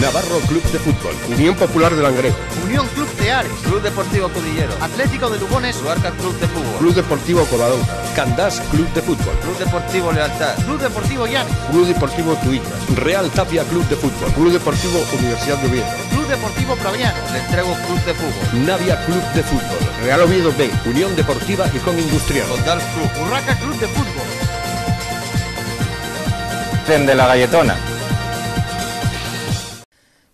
Navarro Club de Fútbol, Unión Popular de Langreo, Unión Club de Ares, Club Deportivo Cudillero, Atlético de Lugones, Luarca Club de Fútbol, Club Deportivo Covadonga, Candás Club de Fútbol, Club Deportivo Lealtad, Club Deportivo Llanes, Club Deportivo Tuillas, Real Tapia Club de Fútbol, Club Deportivo Universidad de Oviedo, Club Deportivo Praviano, Entrego Club de Fútbol, Navia Club de Fútbol, Real Oviedo B, Unión Deportiva y Con Industrial, Condal Club, Urraca Club de Fútbol, de la Galletona.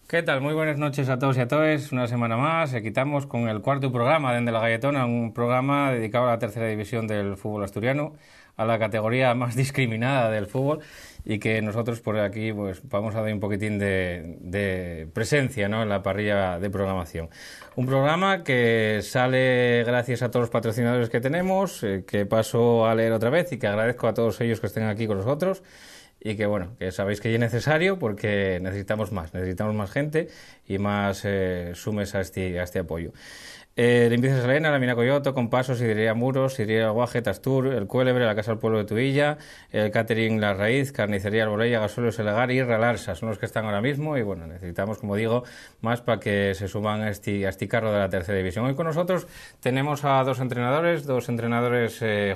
¿Qué tal? Muy buenas noches a todos y a todas. Una semana más, quitamos con el cuarto programa de la Galletona, un programa dedicado a la tercera división del fútbol asturiano, a la categoría más discriminada del fútbol, y que nosotros por aquí pues vamos a dar un poquitín de presencia, ¿no?, en la parrilla de programación. Un programa que sale gracias a todos los patrocinadores que tenemos, que paso a leer otra vez y que agradezco a todos ellos que estén aquí con nosotros. Y que bueno, que sabéis que es necesario porque necesitamos más gente y más sumes a este apoyo. Limpieza Salena, la Mina Coyoto, Compasos, Sidrería Muros, Sidrería Guaje, Tastur, El Cuélebre, la Casa del Pueblo de Tubilla, el Catering La Raíz, Carnicería Alborella, Gasuelos El Lagar y Ralarsa, son los que están ahora mismo y bueno, necesitamos, como digo, más para que se suban a este carro de la tercera división. Hoy con nosotros tenemos a dos entrenadores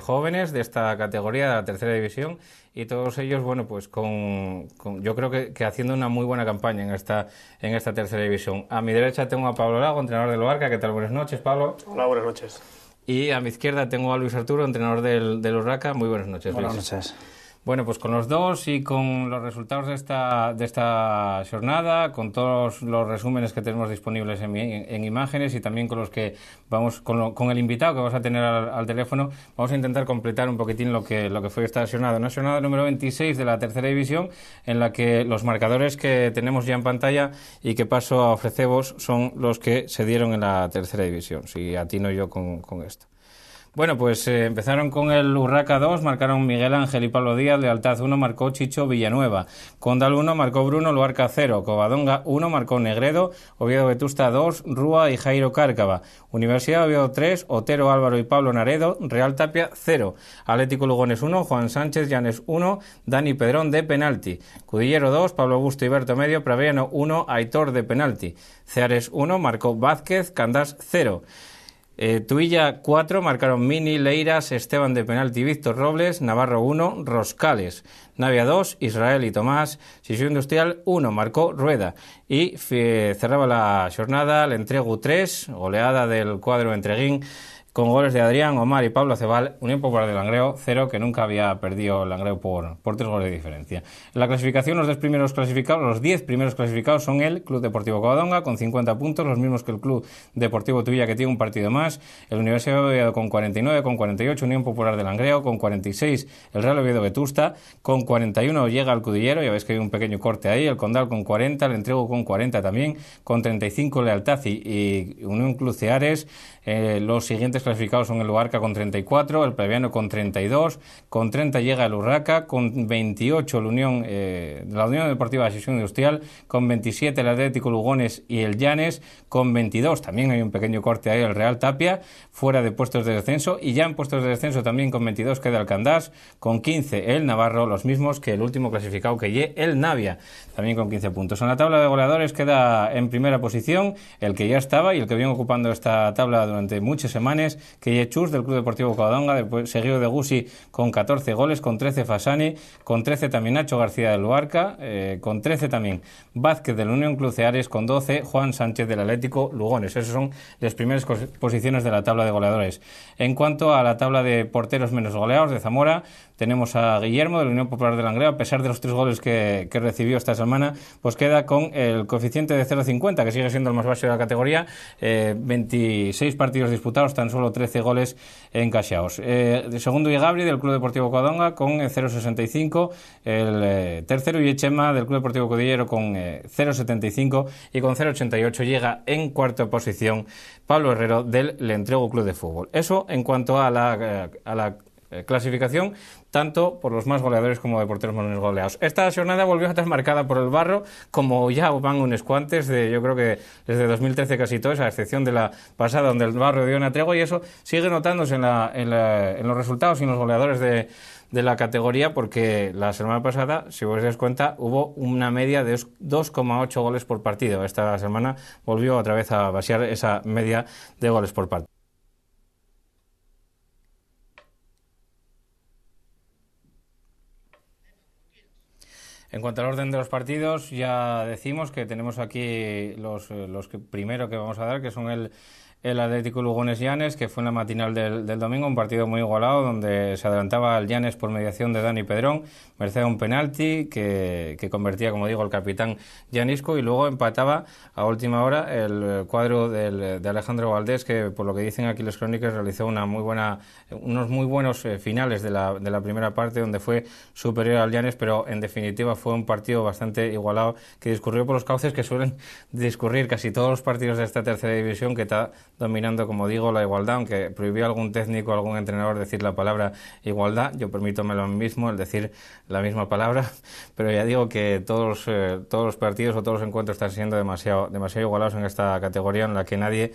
jóvenes de esta categoría de la tercera división y todos ellos, bueno, pues yo creo que haciendo una muy buena campaña en esta tercera división. A mi derecha tengo a Pablo Lago, entrenador del Luarca. ¿Qué tal? Buenas noches, Pablo. Hola, buenas noches. Y a mi izquierda tengo a Luis Arturo, entrenador del Urraca. Muy buenas noches, Luis. Buenas noches. Bueno, pues con los dos y con los resultados de esta jornada, con todos los resúmenes que tenemos disponibles en imágenes y también con los que vamos con el invitado que vamos a tener al teléfono, vamos a intentar completar un poquitín lo que fue esta jornada. Una jornada número 26 de la tercera división, en la que los marcadores que tenemos ya en pantalla y que paso a ofreceros son los que se dieron en la tercera división, si atino yo con esto. Bueno, pues empezaron con el Urraca 2, marcaron Miguel Ángel y Pablo Díaz, Lealtad 1, marcó Chicho Villanueva, Condal 1, marcó Bruno, Luarca 0, Covadonga 1, marcó Negredo, Oviedo Vetusta 2, Rúa y Jairo Cárcava, Universidad Oviedo 3, Otero Álvaro y Pablo Naredo, Real Tapia 0, Atlético Lugones 1, Juan Sánchez Llanes 1, Dani Pedrón de penalti, Cudillero 2, Pablo Augusto y Berto Medio, Praviano 1, Aitor de penalti, Ceares 1, marcó Vázquez, Candás 0, Tuilla 4, marcaron Mini, Leiras, Esteban de penalti, Víctor Robles, Navarro 1, Roscales, Navia 2, Israel y Tomás, Sisión Industrial 1, marcó Rueda. Y cerraba la jornada el Entregu 3, goleada del cuadro entreguín, con goles de Adrián, Omar y Pablo Cebal, Unión Popular de Langreo 0, que nunca había perdido Langreo por 3 goles de diferencia. En la clasificación, los 10 primeros clasificados son el Club Deportivo Covadonga con 50 puntos, los mismos que el Club Deportivo Tubilla, que tiene un partido más, el Universidad de Oviedo con 49, con 48 Unión Popular de Langreo, con 46 el Real Oviedo Vetusta, con 41 llega el Cudillero, ya veis que hay un pequeño corte ahí, el Condal con 40, el Entrego con 40 también, con 35 Lealtad y Unión Club Ceares. Los siguientes clasificados son el Luarca con 34, el Praviano con 32, con 30 llega el Urraca, con 28 la Unión Deportiva de Sesión Industrial, con 27 el Atlético Lugones y el Llanes, con 22, también hay un pequeño corte ahí, el Real Tapia, fuera de puestos de descenso, y ya en puestos de descenso también con 22 queda el Candás, con 15 el Navarro, los mismos que el último clasificado que lle el Navia, también con 15 puntos. En la tabla de goleadores queda en primera posición el que ya estaba y el que viene ocupando esta tabla durante muchas semanas, que lle Chus del Club Deportivo Covadonga, después seguido de Gusi con 14 goles, con 13 Fasani, con 13 también Nacho García del Luarca, con 13 también Vázquez del Unión Club Ceares, con 12 Juan Sánchez del Atlético Lugones. Esas son las primeras posiciones de la tabla de goleadores. En cuanto a la tabla de porteros menos goleados de Zamora, tenemos a Guillermo de la Unión Popular de Langreo, a pesar de los 3 goles que recibió esta semana, pues queda con el coeficiente de 0,50, que sigue siendo el más bajo de la categoría, 26 partidos disputados, tan solo 13 goles encaixados. De segundo, Gabri del Club Deportivo Covadonga con 0,65, el tercero, Chema del Club Deportivo Cudillero con 0,75 y con 0,88 llega en cuarta posición Pablo Herrero del Le Entrego Club de Fútbol. Eso en cuanto a la clasificación, tanto por los más goleadores como de porteros menos goleados. Esta jornada volvió a estar marcada por el Barro, como ya van unos cuantos, yo creo que desde 2013 casi todos, a excepción de la pasada donde el Barro dio una tregua, y eso sigue notándose en los resultados y en los goleadores de la categoría, porque la semana pasada, si os dais cuenta, hubo una media de 2,8 goles por partido. Esta semana volvió otra vez a basear esa media de goles por partido. En cuanto al orden de los partidos, ya decimos que tenemos aquí los que primero que vamos a dar, que son el Atlético Lugones Llanes, que fue en la matinal del domingo, un partido muy igualado donde se adelantaba el Llanes por mediación de Dani Pedrón, merced a un penalti que convertía, como digo, el capitán llanisco, y luego empataba a última hora el cuadro de Alejandro Valdés, que por lo que dicen aquí los crónicas realizó unos muy buenos finales de la primera parte, donde fue superior al Llanes, pero en definitiva fue un partido bastante igualado que discurrió por los cauces que suelen discurrir casi todos los partidos de esta tercera división, que está dominando, como digo, la igualdad, aunque prohibió a algún técnico, a algún entrenador decir la palabra igualdad. Yo permítomelo a mí mismo el decir la misma palabra, pero ya digo que todos los partidos o todos los encuentros están siendo demasiado igualados en esta categoría, en la que nadie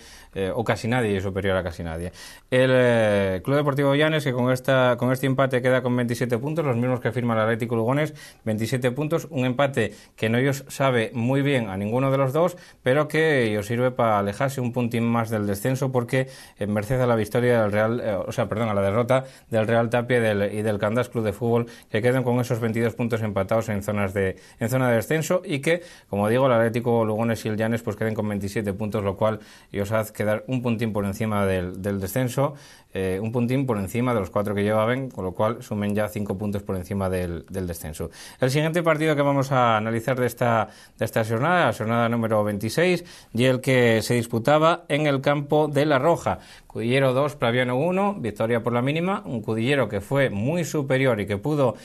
o casi nadie es superior a casi nadie. El Club Deportivo Llanes, que con este empate queda con 27 puntos, los mismos que firma el Atlético Lugones, 27 puntos, un empate que no ellos sabe muy bien a ninguno de los dos, pero que ellos sirve para alejarse un puntín más del descenso, porque en merced a la victoria del a la derrota del Real Tapia y del Candás Club de Fútbol, que quedan con esos 22 puntos empatados en zona de descenso, y que, como digo, el Atlético Lugones y el Llanes pues queden con 27 puntos, lo cual os hace quedar un puntín por encima del descenso, un puntín por encima de los 4 que llevaban, con lo cual sumen ya 5 puntos por encima del descenso. El siguiente partido que vamos a analizar de esta jornada, la jornada número 26, y el que se disputaba en el campo de La Roja. Cudillero 2, Praviano 1, victoria por la mínima, un Cudillero que fue muy superior y que pudo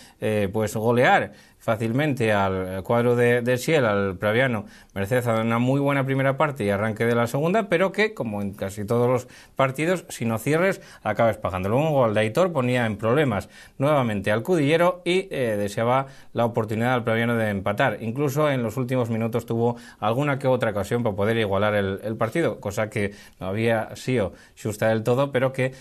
golear fácilmente al cuadro de Siel, al Praviano, merced a una muy buena primera parte y arranque de la segunda, pero que, como en casi todos los partidos, si no cierres, acabas pagando. Luego un gol de Aitor ponía en problemas nuevamente al Cudillero y deseaba la oportunidad al Praviano de empatar. Incluso en los últimos minutos tuvo alguna que otra ocasión para poder igualar el partido, cosa que no había sido justa del todo, pero que,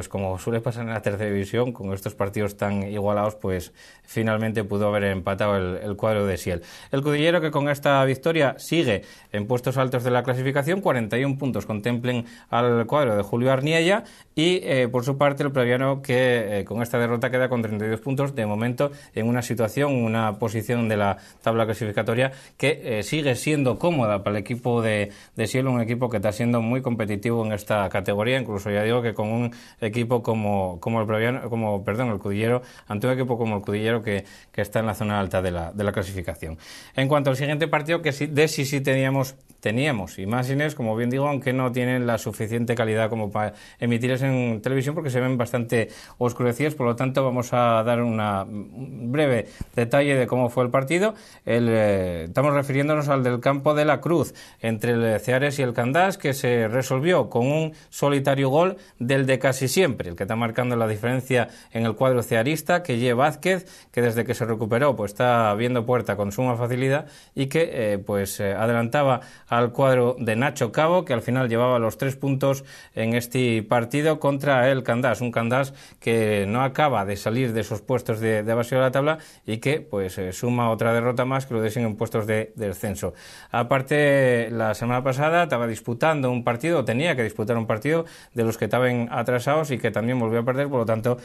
como suele pasar en la tercera división, con estos partidos tan igualados, pues finalmente pudo haber empatado el cuadro de Siel. El Cudillero, que con esta victoria sigue en puestos altos de la clasificación, 41 puntos contemplen al cuadro de Julio Arniella, y por su parte el Praviano, que con esta derrota queda con 32 puntos, de momento en una posición de la tabla clasificatoria que sigue siendo cómoda para el equipo de Siel, un equipo que está siendo muy competitivo en esta categoría. Incluso ya digo que con un equipo como el Cudillero, ante un equipo como el Cudillero que está en la zona alta de la clasificación. En cuanto al siguiente partido, que sí teníamos imágenes, como bien digo, aunque no tienen la suficiente calidad como para emitirlas en televisión, porque se ven bastante oscurecidas. Por lo tanto, vamos a dar un breve detalle de cómo fue el partido. Estamos refiriéndonos al del campo de la Cruz, entre el Ceares y el Candás, que se resolvió con un solitario gol del de casi siempre, el que está marcando la diferencia en el cuadro cearista, que Ye Vázquez, que desde que se recuperó pues está viendo puerta con suma facilidad, y que adelantaba al cuadro de Nacho Cabo, que al final llevaba los 3 puntos en este partido contra el Candás, un Candás que no acaba de salir de esos puestos de base de la tabla y que suma otra derrota más que lo dejen en puestos de descenso. Aparte, la semana pasada tenía que disputar un partido de los que estaban atrasados y que también volvió a perder, por lo tanto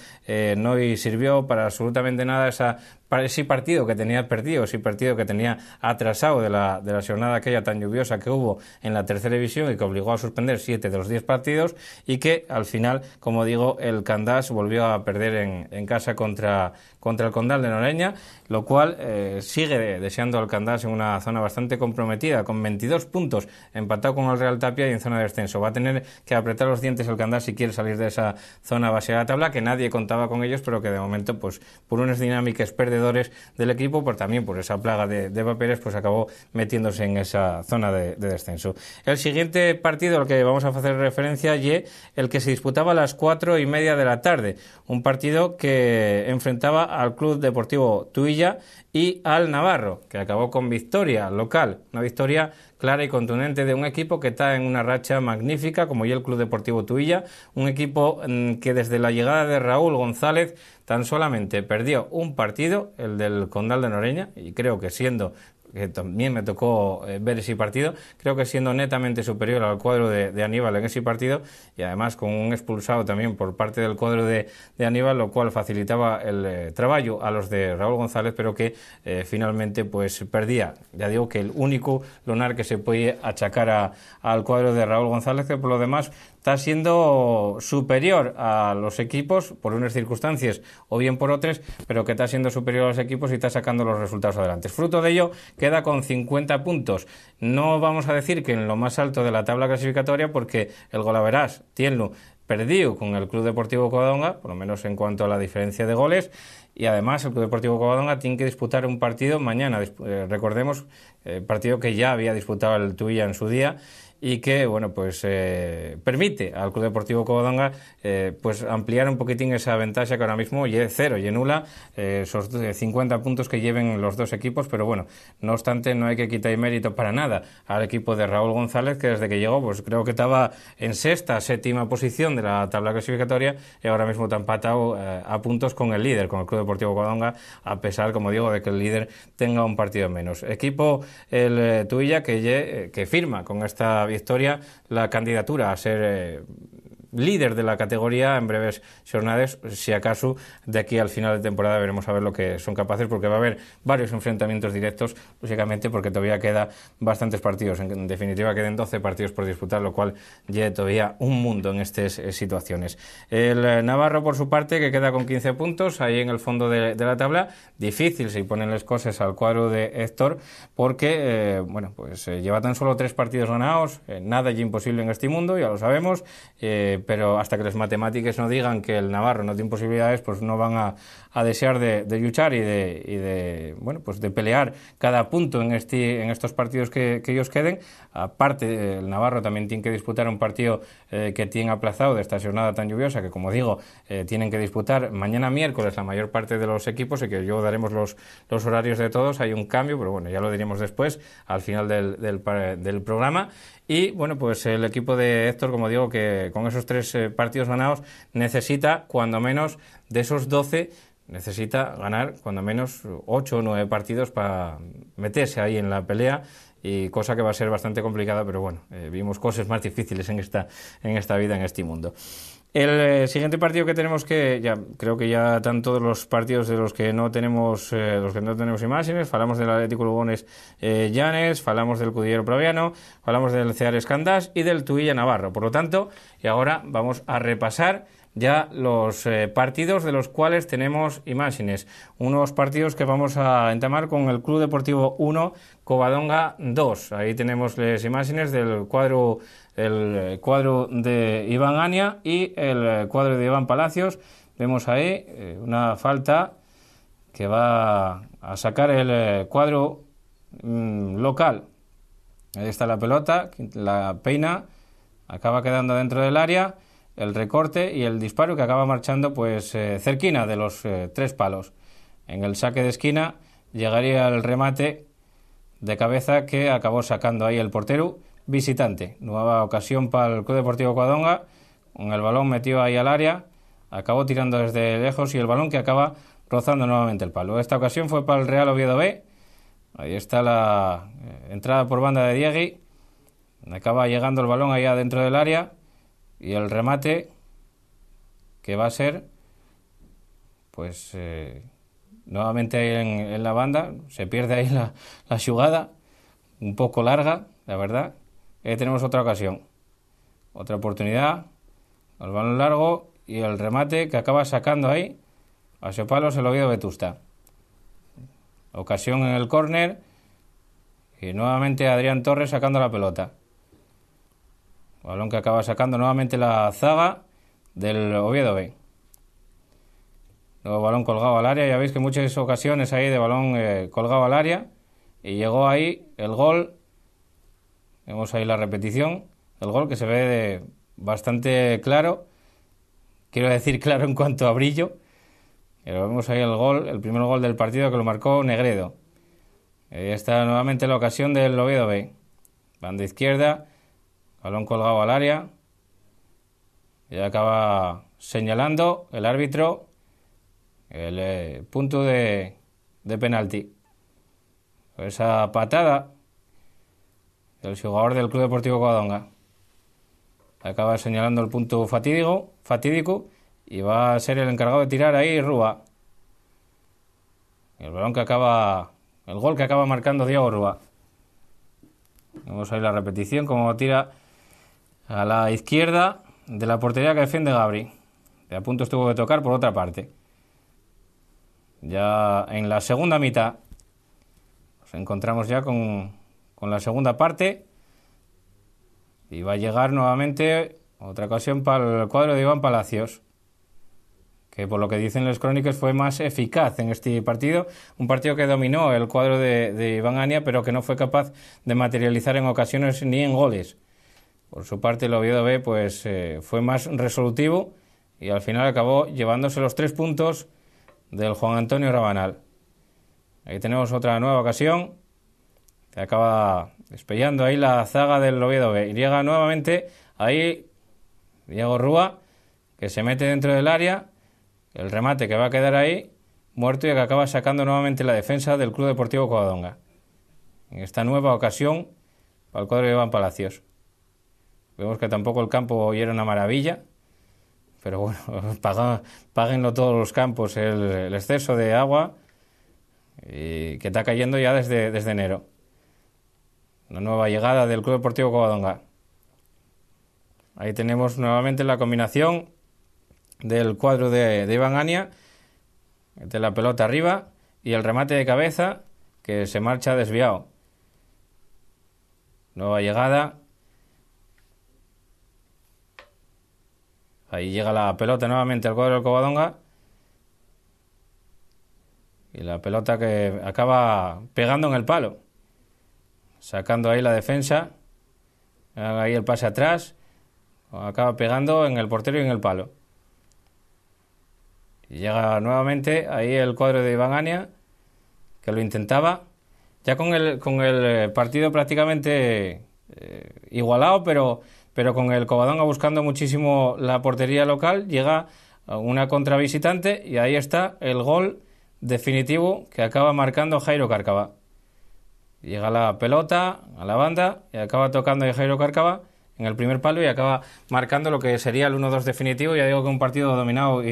no sirvió para absolutamente nada ese partido que tenía perdido, ese partido que tenía atrasado de la jornada aquella tan lluviosa que hubo en la tercera división y que obligó a suspender 7 de los 10 partidos, y que al final, como digo, el Candás volvió a perder en casa contra el Condal de Noreña, lo cual sigue deseando al Candás en una zona bastante comprometida, con 22 puntos, empatado con el Real Tapia y en zona de descenso. Va a tener que apretar los dientes el Candás si quiere salir de esa zona base de la tabla, que nadie contaba con ellos, pero que de momento, pues por unas dinámicas perdedores del equipo, pero también por esa plaga de papeles, pues acabó metiéndose en esa zona de descenso. El siguiente partido al que vamos a hacer referencia es el que se disputaba a las 4:30 de la tarde, un partido que enfrentaba al Club Deportivo Tuilla y al Navarro, que acabó con victoria local, una victoria clara y contundente de un equipo que está en una racha magnífica, como ya el Club Deportivo Tuilla, un equipo que desde la llegada de Raúl González tan solamente perdió un partido, el del Condal de Noreña, y creo que también me tocó ver ese partido, creo que siendo netamente superior al cuadro de Aníbal en ese partido, y además con un expulsado también por parte del cuadro de Aníbal, lo cual facilitaba el trabajo a los de Raúl González, pero que finalmente pues perdía. Ya digo que el único lunar que se puede achacar al cuadro de Raúl González, que por lo demás está siendo superior a los equipos por unas circunstancias o bien por otras, pero que está siendo superior a los equipos y está sacando los resultados adelante. Fruto de ello, queda con 50 puntos. No vamos a decir que en lo más alto de la tabla clasificatoria, porque el Golaveras tiene perdido con el Club Deportivo Covadonga, por lo menos en cuanto a la diferencia de goles, y además el Club Deportivo Covadonga tiene que disputar un partido mañana, recordemos, partido que ya había disputado el Tuilla en su día, y que bueno pues permite al Club Deportivo Covadonga pues ampliar un poquitín esa ventaja que ahora mismo es cero y nula, esos 50 puntos que lleven los dos equipos, pero bueno, no obstante no hay que quitar mérito para nada al equipo de Raúl González, que desde que llegó pues creo que estaba en séptima posición de la tabla clasificatoria y ahora mismo está empatado a puntos con el líder, con el Club Deportivo Covadonga, a pesar, como digo, de que el líder tenga un partido menos. Equipo el Tuilla que firma con esta victoria la candidatura a ser líder de la categoría en breves jornadas, si acaso de aquí al final de temporada veremos a ver lo que son capaces, porque va a haber varios enfrentamientos directos, lógicamente porque todavía queda bastantes partidos, en definitiva quedan 12 partidos por disputar, lo cual ya todavía un mundo en estas situaciones. El Navarro, por su parte, que queda con 15 puntos ahí en el fondo de la tabla, difícil si ponen las cosas al cuadro de Héctor, porque bueno, pues lleva tan solo 3 partidos ganados, nada es imposible en este mundo, ya lo sabemos, pero hasta que las matemáticas no digan que el Navarro no tiene posibilidades, pues no van a desear de luchar y de bueno, pues de pelear cada punto en estos partidos que ellos queden. Aparte, el Navarro también tiene que disputar un partido que tiene aplazado de esta jornada tan lluviosa, que como digo, tienen que disputar mañana miércoles la mayor parte de los equipos, y que luego daremos los horarios de todos. Hay un cambio, pero bueno, ya lo diremos después, al final del programa. Y bueno, pues el equipo de Héctor, como digo, que con esos 3 partidos ganados necesita, cuando menos, de esos 12, necesita ganar cuando menos 8 o 9 partidos para meterse ahí en la pelea, y cosa que va a ser bastante complicada, pero bueno, vimos cosas más difíciles en esta vida, en este mundo. El siguiente partido que tenemos, que ya creo que ya están todos los partidos de los que no tenemos imágenes. Falamos del Atlético Lugones Llanes, falamos del Cudillero Praviano, falamos del Ceares Candás y del Tuilla Navarro. Por lo tanto, y ahora vamos a repasar ya los partidos de los cuales tenemos imágenes. Unos partidos que vamos a entamar con el Club Deportivo 1, Covadonga 2. Ahí tenemos las imágenes del cuadro, el cuadro de Iván Ania y el cuadro de Iván Palacios. Vemos ahí una falta que va a sacar el cuadro local. Ahí está la pelota, la peina, acaba quedando dentro del área, el recorte y el disparo, que acaba marchando pues cerquina de los 3 palos. En el saque de esquina llegaría el remate de cabeza que acabó sacando ahí el portero visitante. Nueva ocasión para el Club Deportivo Covadonga, con el balón metido ahí al área, acabó tirando desde lejos y el balón que acaba rozando nuevamente el palo. Esta ocasión fue para el Real Oviedo B. Ahí está la entrada por banda de Diegui, acaba llegando el balón allá dentro del área, y el remate que va a ser pues nuevamente ahí en la banda, se pierde ahí la jugada, un poco larga, la verdad. Tenemos otra ocasión, otra oportunidad, el balón largo y el remate que acaba sacando ahí a ese palo el Oviedo Vetusta. Ocasión en el córner y nuevamente Adrián Torres sacando la pelota. Balón que acaba sacando nuevamente la zaga del Oviedo B. Luego balón colgado al área. Ya veis que muchas ocasiones ahí de balón colgado al área. Y llegó ahí el gol. Vemos ahí la repetición. El gol que se ve bastante claro. Quiero decir claro en cuanto a brillo. Y lo vemos ahí el primer gol del partido que lo marcó Negredo. Ahí está nuevamente la ocasión del Oviedo B. Banda izquierda, balón colgado al área. Y acaba señalando el árbitro el punto de penalti. Esa patada del jugador del Club Deportivo Covadonga. Acaba señalando el punto fatídico y va a ser el encargado de tirar ahí Rúa. El gol que acaba marcando Diego Rúa. Vamos a ver la repetición, como tira a la izquierda de la portería que defiende Gabri. De a punto estuvo de tocar por otra parte. Ya en la segunda mitad nos encontramos ya con la segunda parte y va a llegar nuevamente otra ocasión para el cuadro de Iván Palacios, que por lo que dicen los crónicos fue más eficaz en este partido, un partido que dominó el cuadro de Iván Ania, pero que no fue capaz de materializar en ocasiones ni en goles. Por su parte el Oviedo B pues fue más resolutivo y al final acabó llevándose los 3 puntos del Juan Antonio Rabanal. Ahí tenemos otra nueva ocasión, que acaba despellando ahí la zaga del Oviedo B. Y llega nuevamente ahí Diego Rúa, que se mete dentro del área, el remate que va a quedar ahí muerto y que acaba sacando nuevamente la defensa del Club Deportivo Covadonga. En esta nueva ocasión para el cuadro de Iván Palacios. Vemos que tampoco el campo hoy era una maravilla, pero bueno, páguenlo todos los campos el exceso de agua y que está cayendo ya desde enero. Una nueva llegada del Club Deportivo Covadonga. Ahí tenemos nuevamente la combinación del cuadro de Iván Ania, de la pelota arriba y el remate de cabeza que se marcha desviado. Nueva llegada. Ahí llega la pelota nuevamente al cuadro del Covadonga. Y la pelota que acaba pegando en el palo. Sacando ahí la defensa. Ahí el pase atrás. Acaba pegando en el portero y en el palo. Y llega nuevamente ahí el cuadro de Iván Ania, que lo intentaba. Ya con el partido prácticamente igualado, pero con el Covadonga buscando muchísimo la portería local, llega una contra visitante y ahí está el gol definitivo que acaba marcando Jairo Cárcava. Llega la pelota a la banda y acaba tocando a Jairo Cárcava en el primer palo y acaba marcando lo que sería el 1-2 definitivo. Ya digo que un partido dominado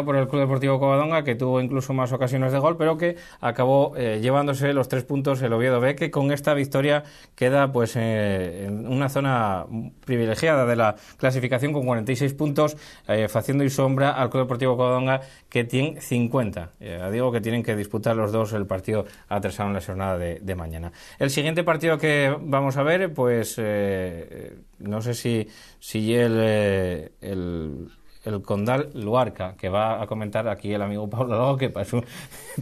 por el Club Deportivo Covadonga, que tuvo incluso más ocasiones de gol, pero que acabó llevándose los 3 puntos el Oviedo B, que con esta victoria queda pues en una zona privilegiada de la clasificación con 46 puntos, haciendo y sombra al Club Deportivo Covadonga, que tiene 50. Digo que tienen que disputar los dos el partido atrasado en la jornada de mañana. El siguiente partido que vamos a ver, pues no sé si el Condal Luarca, que va a comentar aquí el amigo Pablo Lago, que para eso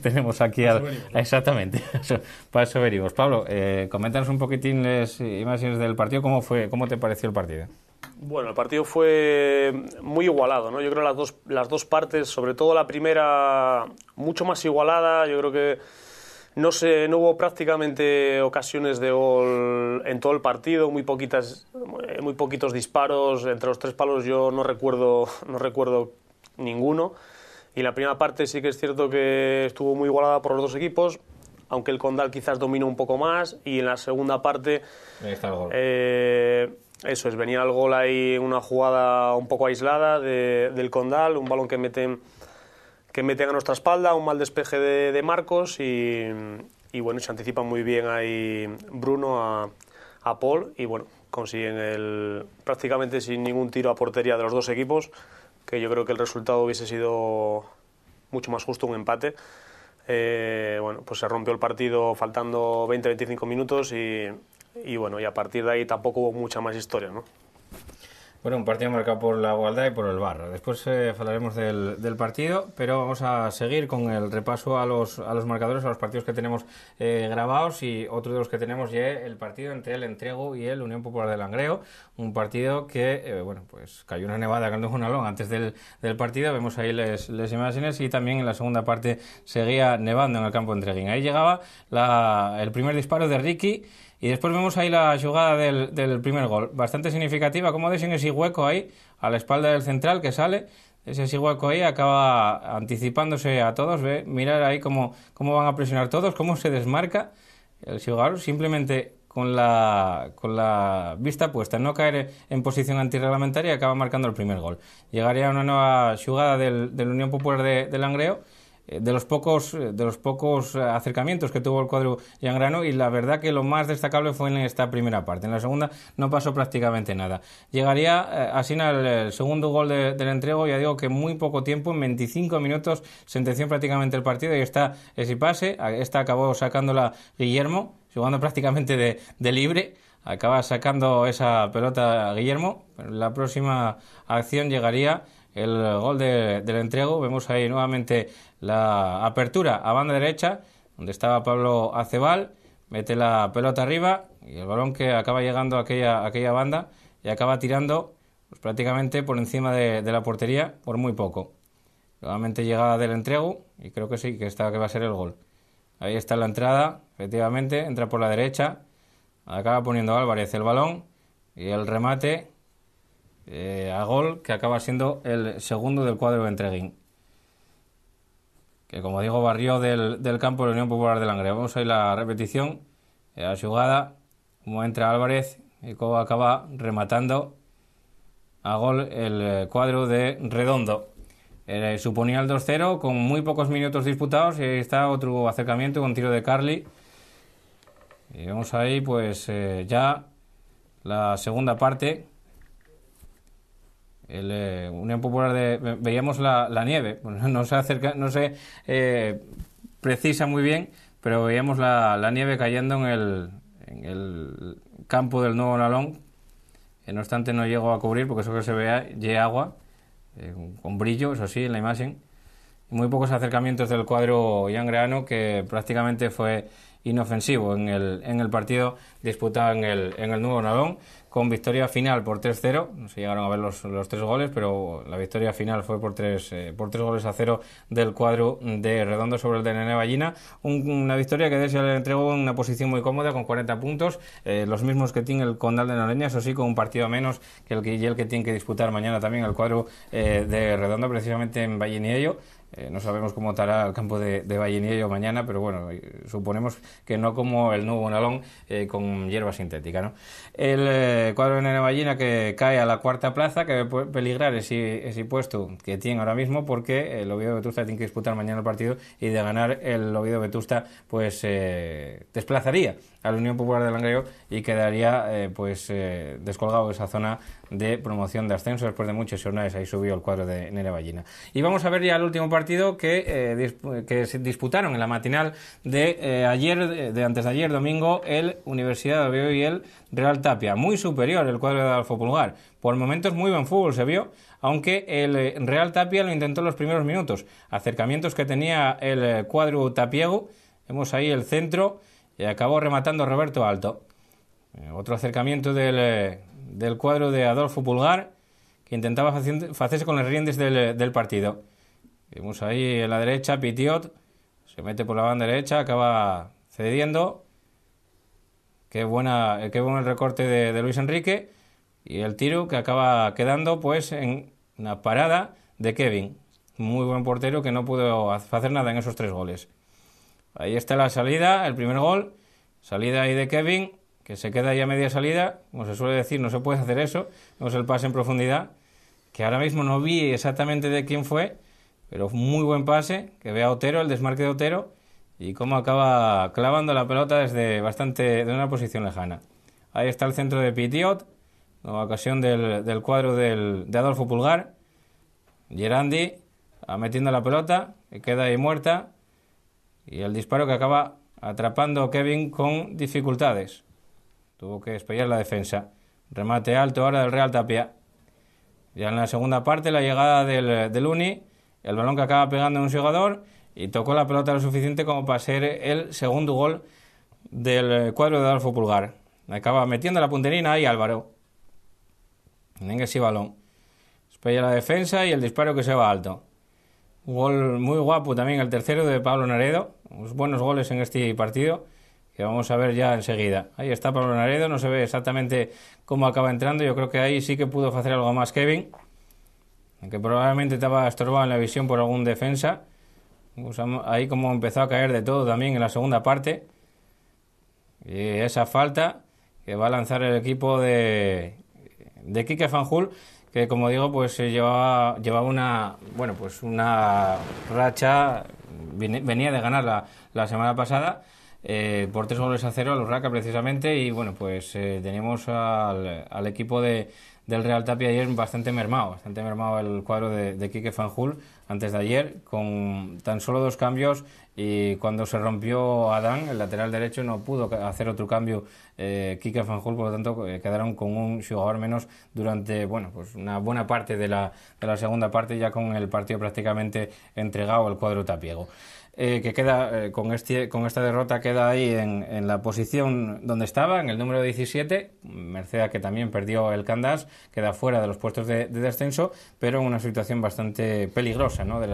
tenemos aquí exactamente, para eso venimos. Pablo, coméntanos un poquitín las imágenes del partido. ¿Cómo te pareció el partido? Bueno, el partido fue muy igualado, ¿no? Yo creo las dos partes, sobre todo la primera, mucho más igualada. Yo creo que no hubo prácticamente ocasiones de gol en todo el partido, muy poquitos disparos. Entre los 3 palos yo no recuerdo ninguno. Y la primera parte sí que es cierto que estuvo muy igualada por los dos equipos, aunque el Condal quizás dominó un poco más. Y en la segunda parte, ahí está el gol. Eso es, venía el gol ahí, una jugada un poco aislada del Condal, un balón que meten a nuestra espalda, un mal despeje de Marcos y bueno, se anticipa muy bien ahí Bruno a Paul y bueno, consiguen prácticamente sin ningún tiro a portería de los dos equipos, que yo creo que el resultado hubiese sido mucho más justo, un empate. Bueno, pues se rompió el partido faltando 20-25 minutos y bueno, y a partir de ahí tampoco hubo mucha más historia, ¿no? Bueno, un partido marcado por la igualdad y por el VAR. Después hablaremos del partido, pero vamos a seguir con el repaso a los marcadores, a los partidos que tenemos grabados, y otro de los que tenemos ya el partido entre el Entrego y el Unión Popular de Langreo. Un partido que, pues cayó una nevada en el Nuevo Nalón antes del partido. Vemos ahí las imágenes, y también en la segunda parte seguía nevando en el campo de Entreguín. Ahí llegaba el primer disparo de Ricky. Y después vemos ahí la jugada del primer gol, bastante significativa, como dejen ese hueco ahí, a la espalda del central que sale, ese hueco ahí acaba anticipándose a todos, ¿ve? Mirar ahí cómo van a presionar todos, cómo se desmarca el jugador, simplemente con la vista puesta en no caer en posición antirreglamentaria, acaba marcando el primer gol. Llegaría una nueva jugada del Unión Popular de Langreo, de los pocos acercamientos que tuvo el cuadro llangrano, y la verdad que lo más destacable fue en esta primera parte. En la segunda no pasó prácticamente nada. Llegaría así el segundo gol del Entrego, ya digo que en muy poco tiempo, en 25 minutos, sentenció prácticamente el partido, y está ese pase, esta acabó sacándola Guillermo, jugando prácticamente de libre. Acaba sacando esa pelota a Guillermo. En la próxima acción llegaría el gol del Entrego. Vemos ahí nuevamente la apertura a banda derecha, donde estaba Pablo Acebal, mete la pelota arriba, y el balón que acaba llegando a aquella banda, y acaba tirando pues prácticamente por encima de la portería por muy poco. Nuevamente llegada del Entrego, y creo que sí, que va a ser el gol. Ahí está la entrada, efectivamente, entra por la derecha, acaba poniendo Álvarez el balón, y el remate a gol, que acaba siendo el segundo del cuadro de Entreguín, que, como digo, barrió del campo de la Unión Popular de Langreo. Vamos a ir la repetición, la jugada, como entra Álvarez y cómo acaba rematando a gol el cuadro de Redondo. Suponía el 2-0 con muy pocos minutos disputados, y ahí está otro acercamiento con tiro de Carly. Y vemos ahí pues ya la segunda parte. El Unión Popular veíamos la nieve, no se precisa muy bien, pero veíamos la nieve cayendo en el campo del Nuevo Nalón. No obstante, no llegó a cubrir, porque eso que se vea ya agua, con brillo, eso sí, en la imagen. Muy pocos acercamientos del cuadro llangreano, que prácticamente fue inofensivo en el partido disputado en el Nuevo Nalón, con victoria final por 3-0. No se llegaron a ver los 3 goles, pero la victoria final fue por 3-0 del cuadro de Redondo sobre el de Nene Ballina. Una victoria que se le entregó en una posición muy cómoda, con 40 puntos, los mismos que tiene el Condal de Noreña, eso sí, con un partido menos que el que tiene que disputar mañana también el cuadro de Redondo, precisamente en Valliniello. No sabemos cómo estará el campo de Valliniello mañana, pero bueno, suponemos que no como el Nuevo Nalón, con hierba sintética, ¿no? El cuadro de Nene Ballina, que cae a la cuarta plaza, que puede peligrar ese puesto que tiene ahora mismo, porque el Oviedo Vetusta tiene que disputar mañana el partido, y de ganar el Oviedo Vetusta pues desplazaría a la Unión Popular de Langreo, y quedaría descolgado de esa zona de promoción de ascenso. Después de muchas jornadas ahí subió el cuadro de Nene Ballina. Y vamos a ver ya el último partido que se disputaron en la matinal de antes de ayer domingo, el Universidad de Oviedo y el Real Tapia. Muy superior el cuadro de Adolfo Pulgar, por momentos muy buen fútbol se vio, aunque el Real Tapia lo intentó en los primeros minutos. Acercamientos que tenía el cuadro tapiego, vemos ahí el centro, y acabó rematando Roberto Alto. Otro acercamiento del cuadro de Adolfo Pulgar, que intentaba hacerse con las riendas del partido. Vemos ahí en la derecha Pitiot, se mete por la banda derecha, acaba cediendo. Qué bueno el recorte de Luis Enrique, y el tiro que acaba quedando pues en una parada de Kevin, muy buen portero, que no pudo hacer nada en esos 3 goles. Ahí está la salida, el primer gol, salida ahí de Kevin, que se queda ahí a media salida, como se suele decir, no se puede hacer eso. Vemos el pase en profundidad, que ahora mismo no vi exactamente de quién fue, pero muy buen pase, que ve a Otero, el desmarque de Otero, y cómo acaba clavando la pelota de una posición lejana. Ahí está el centro de Pitiot, nueva ocasión del cuadro de Adolfo Pulgar. Gerandi metiendo la pelota, que queda ahí muerta, y el disparo que acaba atrapando Kevin con dificultades. Tuvo que espellar la defensa. Remate alto ahora del Real Tapia. Ya en la segunda parte, la llegada del Uni, el balón que acaba pegando en un jugador y tocó la pelota lo suficiente como para ser el segundo gol del cuadro de Adolfo Pulgar. Acaba metiendo la punterina ahí Álvaro. Venga ese balón. Espera la defensa y el disparo que se va alto. Un gol muy guapo también el tercero de Pablo Naredo. Unos buenos goles en este partido que vamos a ver ya enseguida. Ahí está Pablo Naredo, no se ve exactamente cómo acaba entrando. Yo creo que ahí sí que pudo hacer algo más Kevin, que probablemente estaba estorbado en la visión por algún defensa. Ahí como empezó a caer de todo también en la segunda parte. Y esa falta que va a lanzar el equipo de Quique Fanjul, que como digo pues llevaba una racha, venía de ganar la semana pasada por 3-0 al Urraca precisamente, y bueno pues teníamos al equipo del Real Tapia ayer bastante mermado el cuadro de Quique Fanjul antes de ayer, con tan solo 2 cambios, y cuando se rompió Adán, el lateral derecho, no pudo hacer otro cambio Quique Fanjul, por lo tanto quedaron con un jugador menos durante pues una buena parte de la segunda parte, ya con el partido prácticamente entregado al cuadro tapiego. Que queda con esta derrota queda ahí en la posición donde estaba, en el número 17, merced a que también perdió el Candás, queda fuera de los puestos de descenso, pero en una situación bastante peligrosa, ¿no?, de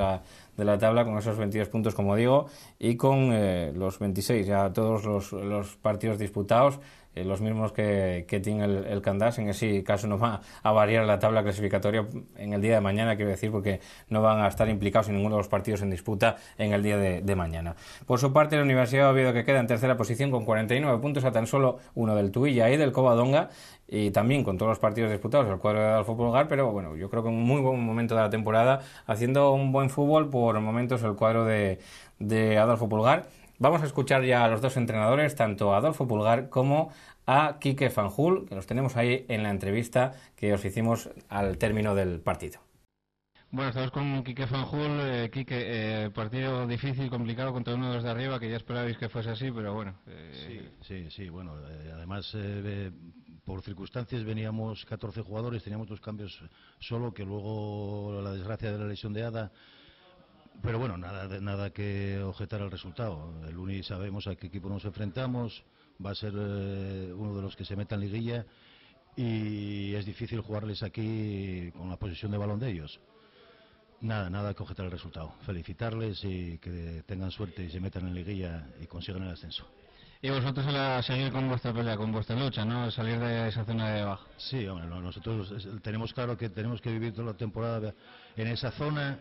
la tabla, con esos 22 puntos, como digo, y con los 26, ya todos los partidos disputados, los mismos que tiene el Candás. En ese caso no va a variar la tabla clasificatoria en el día de mañana, quiero decir, porque no van a estar implicados en ninguno de los partidos en disputa en el día de mañana. Por su parte, la Universidad de Oviedo, que queda en tercera posición con 49 puntos, a tan solo uno del Tuilla y del Covadonga, y también con todos los partidos disputados el cuadro de Adolfo Pulgar, pero bueno, yo creo que en un muy buen momento de la temporada, haciendo un buen fútbol por momentos el cuadro de Adolfo Pulgar. Vamos a escuchar ya a los dos entrenadores, tanto a Adolfo Pulgar como a Quique Fanjul, que los tenemos ahí en la entrevista que os hicimos al término del partido. Bueno, estamos con Quique Fanjul. Quique, partido difícil, complicado contra uno de los de arriba, que ya esperabais que fuese así, pero bueno. Sí, bueno, además por circunstancias veníamos 14 jugadores, teníamos 2 cambios solo, que luego la desgracia de la lesión de Ada. Pero bueno, nada que objetar al resultado. El Uni sabemos a qué equipo nos enfrentamos, va a ser uno de los que se meta en liguilla, y es difícil jugarles aquí con la posesión de balón de ellos. Nada que objetar al resultado. Felicitarles y que tengan suerte y se metan en liguilla y consigan el ascenso. Y vosotros a seguir con vuestra pelea, con vuestra lucha, ¿no? Salir de esa zona de abajo. Sí, hombre, nosotros tenemos claro que tenemos que vivir toda la temporada en esa zona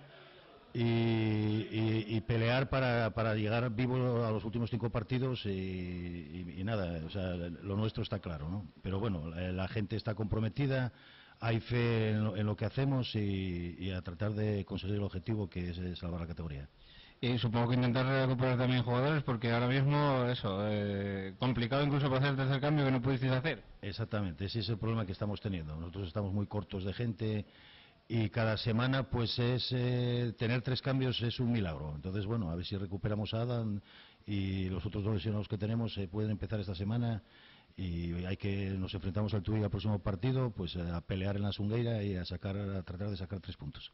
y pelear para llegar vivo a los últimos 5 partidos y nada, o sea, lo nuestro está claro, ¿no? Pero bueno, la gente está comprometida, hay fe en lo que hacemos y a tratar de conseguir el objetivo, que es salvar la categoría. Y supongo que intentar recuperar también jugadores, porque ahora mismo complicado incluso para hacer el tercer cambio que no pudisteis hacer. Exactamente, ese es el problema que estamos teniendo. Nosotros estamos muy cortos de gente y cada semana pues tener 3 cambios es un milagro. Entonces bueno, a ver si recuperamos a Adam y los otros 2 lesionados que tenemos pueden empezar esta semana, y nos enfrentamos al Tuilla al próximo partido, pues a pelear en la Sungueira y a tratar de sacar 3 puntos.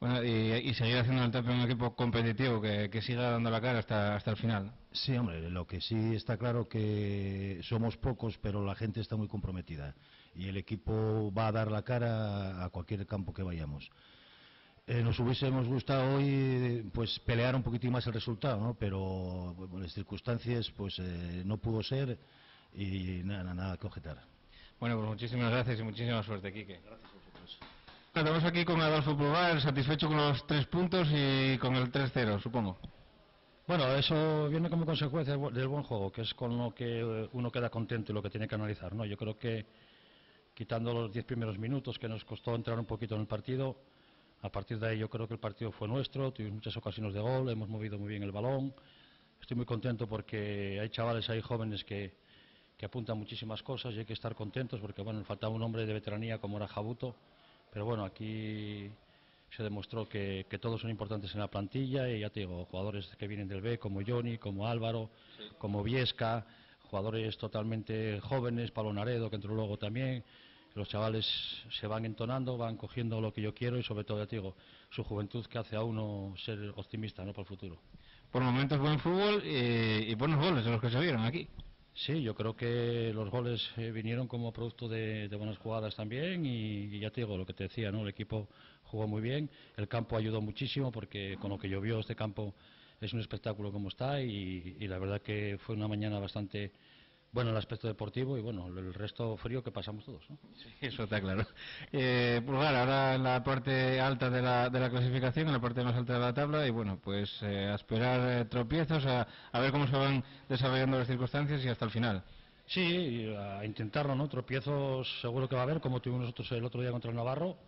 Bueno, y seguir haciendo el Tapia un equipo competitivo que siga dando la cara hasta el final. Sí, hombre, lo que sí está claro que somos pocos, pero la gente está muy comprometida y el equipo va a dar la cara a cualquier campo que vayamos. Nos hubiésemos gustado hoy pues pelear un poquitín más el resultado, ¿no? Pero bueno, las circunstancias pues no pudo ser y nada que objetar. Bueno, pues muchísimas gracias y muchísima suerte, Quique. Gracias a vosotros. Estamos aquí con Adolfo Pulgar, satisfecho con los 3 puntos y con el 3-0, supongo. Bueno, eso viene como consecuencia del buen juego, que es con lo que uno queda contento y lo que tiene que analizar, ¿no? Yo creo que quitando los 10 primeros minutos que nos costó entrar un poquito en el partido, a partir de ahí yo creo que el partido fue nuestro, tuvimos muchas ocasiones de gol, hemos movido muy bien el balón. Estoy muy contento porque hay chavales ahí jóvenes que apuntan muchísimas cosas y hay que estar contentos porque bueno, faltaba un hombre de veteranía como era Jabuto. Pero bueno, aquí se demostró que todos son importantes en la plantilla y ya te digo, jugadores que vienen del B como Johnny, como Álvaro, como Viesca, jugadores totalmente jóvenes, Pablo Naredo que entró luego también, Los chavales se van entonando, van cogiendo lo que yo quiero y sobre todo, ya te digo, su juventud que hace a uno ser optimista, ¿no?, por el futuro. Por momentos buen fútbol y buenos goles de los que se vieron aquí. Sí, yo creo que los goles vinieron como producto de buenas jugadas también y ya te digo lo que te decía, ¿no? El equipo jugó muy bien, el campo ayudó muchísimo porque con lo que llovió este campo es un espectáculo como está y la verdad que fue una mañana bastante bueno en el aspecto deportivo y bueno, el resto frío que pasamos todos, ¿no? Sí, eso está claro. Pulgar, ahora en la parte alta de la clasificación, en la parte más alta de la tabla y bueno, pues a esperar tropiezos, a ver cómo se van desarrollando las circunstancias y hasta el final. Sí, a intentarlo, ¿no? Tropiezos seguro que va a haber, como tuvimos nosotros el otro día contra el Navarro,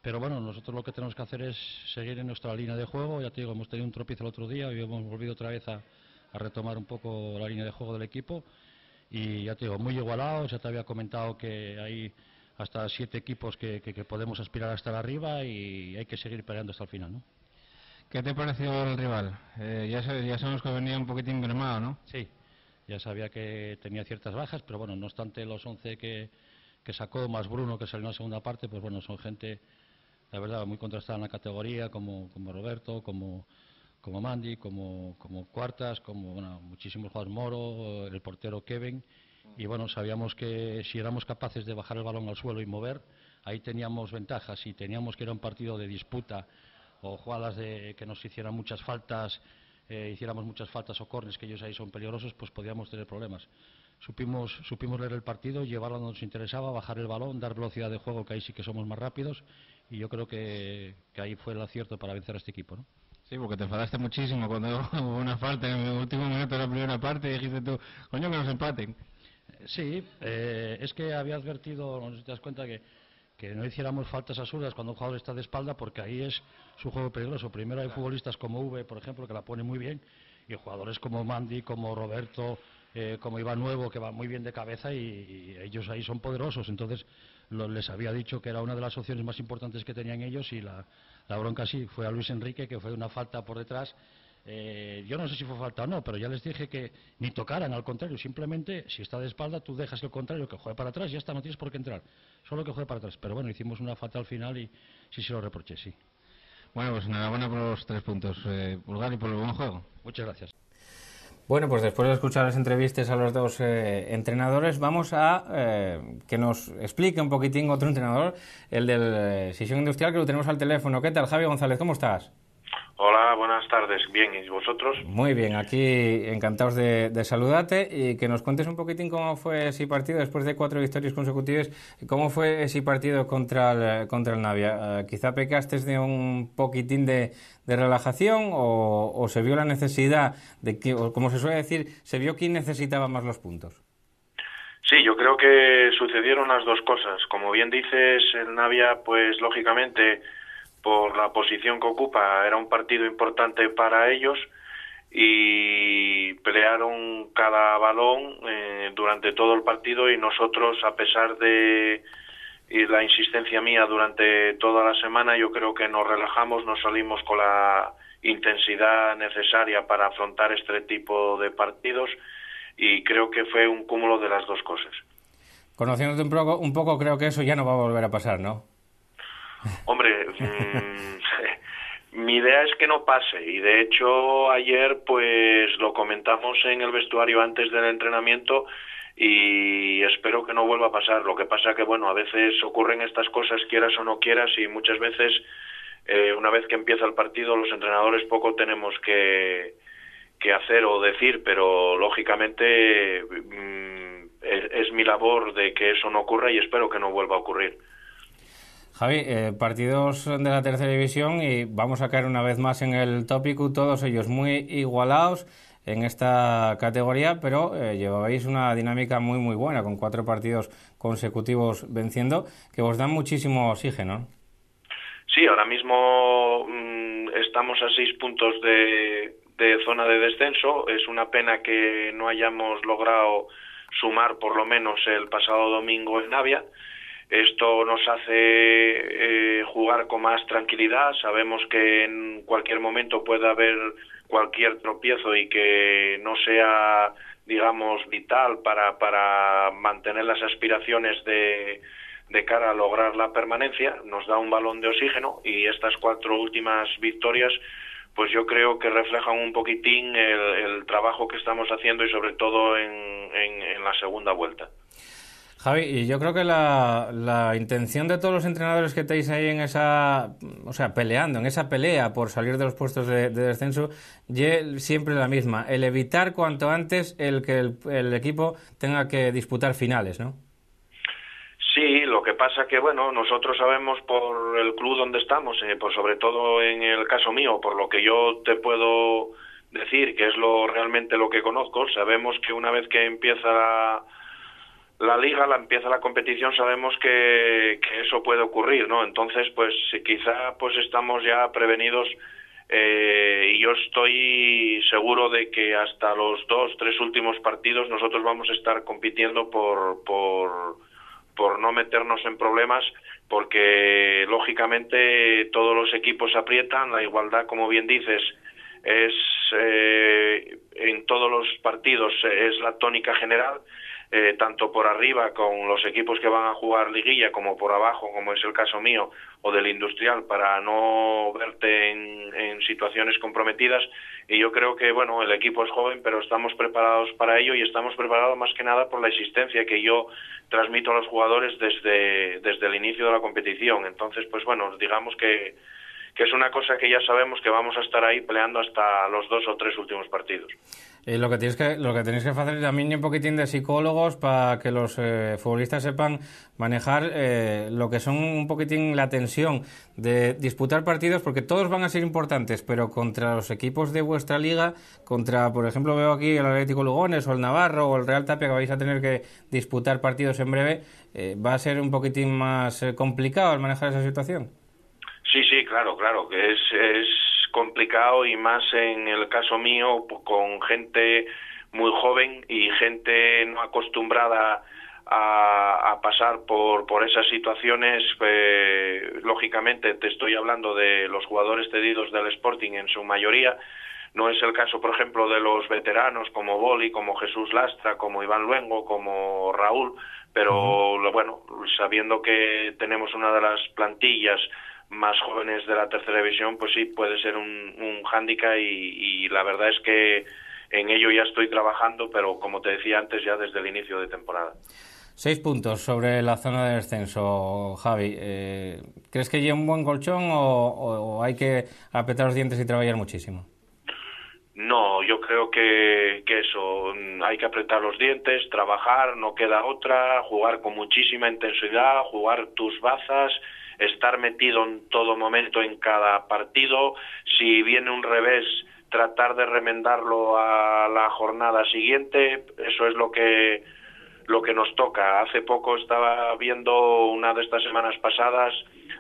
pero bueno, nosotros lo que tenemos que hacer es seguir en nuestra línea de juego. Ya te digo, hemos tenido un tropiezo el otro día y hemos volvido otra vez a retomar un poco la línea de juego del equipo y ya te digo, muy igualados. Ya te había comentado que hay hasta 7 equipos que podemos aspirar a estar arriba y hay que seguir peleando hasta el final, ¿no? ¿Qué te pareció el rival? Ya sabemos que venía un poquitín mermado, ¿no? Sí, ya sabía que tenía ciertas bajas, pero bueno, no obstante los 11 que sacó, más Bruno que salió en la segunda parte, pues bueno, son gente, la verdad, muy contrastada en la categoría, como Roberto, como Mandy, como Cuartas, como bueno, muchísimos jugadores, Moro, el portero Kevin, y bueno, sabíamos que si éramos capaces de bajar el balón al suelo y mover, ahí teníamos ventajas. Si teníamos que era un partido de disputa o jugadas que nos hicieran muchas faltas, hiciéramos muchas faltas o corners, que ellos ahí son peligrosos, pues podíamos tener problemas. Supimos leer el partido, llevarlo donde nos interesaba, bajar el balón, dar velocidad de juego, que ahí sí que somos más rápidos, y yo creo que ahí fue el acierto para vencer a este equipo, ¿no? Sí, porque te enfadaste muchísimo cuando hubo una falta en el último minuto de la primera parte y dijiste tú, coño, que nos empaten. Sí, es que había advertido, no sé si te das cuenta, que no hiciéramos faltas absurdas cuando un jugador está de espalda, porque ahí es su juego peligroso. Primero hay futbolistas como V, por ejemplo, que la pone muy bien, y jugadores como Mandy, como Roberto, como Iván Nuevo, que va muy bien de cabeza, y ellos ahí son poderosos. Entonces les había dicho que era una de las opciones más importantes que tenían ellos, y la bronca sí fue a Luis Enrique, que fue una falta por detrás. Yo no sé si fue falta o no, pero ya les dije que ni tocaran, al contrario, simplemente si está de espalda tú dejas que el contrario que juegue para atrás y ya está, no tienes por qué entrar, solo que juegue para atrás. Pero bueno, hicimos una falta al final y sí se lo reproché, sí. Bueno, pues enhorabuena por los 3 puntos, Pulgar, y por el buen juego. Muchas gracias. Bueno, pues después de escuchar las entrevistas a los dos entrenadores, vamos a que nos explique un poquitín otro entrenador, el del Sisión Industrial, que lo tenemos al teléfono. ¿Qué tal, Javi González? ¿Cómo estás? Hola, buenas tardes. Bien, ¿y vosotros? Muy bien, aquí encantados de saludarte y que nos cuentes un poquitín cómo fue ese partido después de 4 victorias consecutivas. ¿Cómo fue ese partido contra el Navia? ¿Quizá pecaste de un poquitín de relajación o se vio la necesidad de que, o como se suele decir, se vio quién necesitaba más los puntos? Sí, yo creo que sucedieron las dos cosas. Como bien dices, el Navia, pues lógicamente, por la posición que ocupa, era un partido importante para ellos y pelearon cada balón durante todo el partido, y nosotros, a pesar de la insistencia mía durante toda la semana, yo creo que nos relajamos, nos salimos con la intensidad necesaria para afrontar este tipo de partidos, y creo que fue un cúmulo de las dos cosas. Conociéndote un poco, creo que eso ya no va a volver a pasar, ¿no? Hombre, mi idea es que no pase, y de hecho ayer pues lo comentamos en el vestuario antes del entrenamiento y espero que no vuelva a pasar. Lo que pasa que bueno, a veces ocurren estas cosas, quieras o no quieras, y muchas veces una vez que empieza el partido los entrenadores poco tenemos que hacer o decir, pero lógicamente es mi labor de que eso no ocurra y espero que no vuelva a ocurrir. Javi, partidos de la tercera división y vamos a caer una vez más en el tópico, todos ellos muy igualados en esta categoría, pero llevabais una dinámica muy muy buena, con 4 partidos consecutivos venciendo, que os dan muchísimo oxígeno. Sí, ahora mismo estamos a 6 puntos de zona de descenso. Es una pena que no hayamos logrado sumar por lo menos el pasado domingo en Navia. Esto nos hace jugar con más tranquilidad. Sabemos que en cualquier momento puede haber cualquier tropiezo y que no sea, digamos, vital para mantener las aspiraciones de de cara a lograr la permanencia, nos da un balón de oxígeno, y estas 4 últimas victorias pues yo creo que reflejan un poquitín el trabajo que estamos haciendo, y sobre todo en la segunda vuelta. Javi, y yo creo que la intención de todos los entrenadores que estáis ahí en esa, o sea, peleando, en esa pelea por salir de los puestos de descenso, siempre la misma, el evitar cuanto antes el que el equipo tenga que disputar finales, ¿no? Sí, lo que pasa que, bueno, nosotros sabemos por el club donde estamos, pues sobre todo en el caso mío, por lo que yo te puedo decir, que es realmente lo que conozco, sabemos que una vez que empieza la liga, empieza la competición, sabemos que eso puede ocurrir, ¿no? Entonces, pues quizá pues estamos ya prevenidos, y yo estoy seguro de que hasta los 2-3 últimos partidos nosotros vamos a estar compitiendo por no meternos en problemas, porque lógicamente todos los equipos aprietan, la igualdad, como bien dices, es en todos los partidos es la tónica general, tanto por arriba con los equipos que van a jugar liguilla, como por abajo, como es el caso mío o del Industrial, para no verte en situaciones comprometidas. Y yo creo que, bueno, el equipo es joven, pero estamos preparados para ello, y estamos preparados más que nada por la existencia que yo transmito a los jugadores desde el inicio de la competición. Entonces, pues bueno, digamos que es una cosa que ya sabemos que vamos a estar ahí peleando hasta los 2 o 3 últimos partidos. Lo que tenéis que hacer también un poquitín de psicólogos para que los futbolistas sepan manejar lo que son un poquitín la tensión de disputar partidos, porque todos van a ser importantes, pero contra los equipos de vuestra liga, contra, por ejemplo, veo aquí el Atlético Lugones o el Navarro o el Real Tapia, que vais a tener que disputar partidos en breve, va a ser un poquitín más complicado el manejar esa situación. Sí, claro, que es complicado, y más en el caso mío, con gente muy joven y gente no acostumbrada a pasar por esas situaciones. Lógicamente te estoy hablando de los jugadores cedidos del Sporting en su mayoría. No es el caso, por ejemplo, de los veteranos como Boli, como Jesús Lastra, como Iván Luengo, como Raúl, pero bueno, sabiendo que tenemos una de las plantillas más jóvenes de la tercera división, pues sí, puede ser un hándicap, y la verdad es que en ello ya estoy trabajando, pero como te decía antes, ya desde el inicio de temporada. 6 puntos sobre la zona de descenso, Javi. ¿Crees que lleva un buen colchón o hay que apretar los dientes y trabajar muchísimo? No, yo creo que eso, hay que apretar los dientes, trabajar, no queda otra, jugar con muchísima intensidad, jugar tus bazas, estar metido en todo momento en cada partido. Si viene un revés, tratar de remendarlo a la jornada siguiente. Eso es lo que nos toca. Hace poco estaba viendo, una de estas semanas pasadas,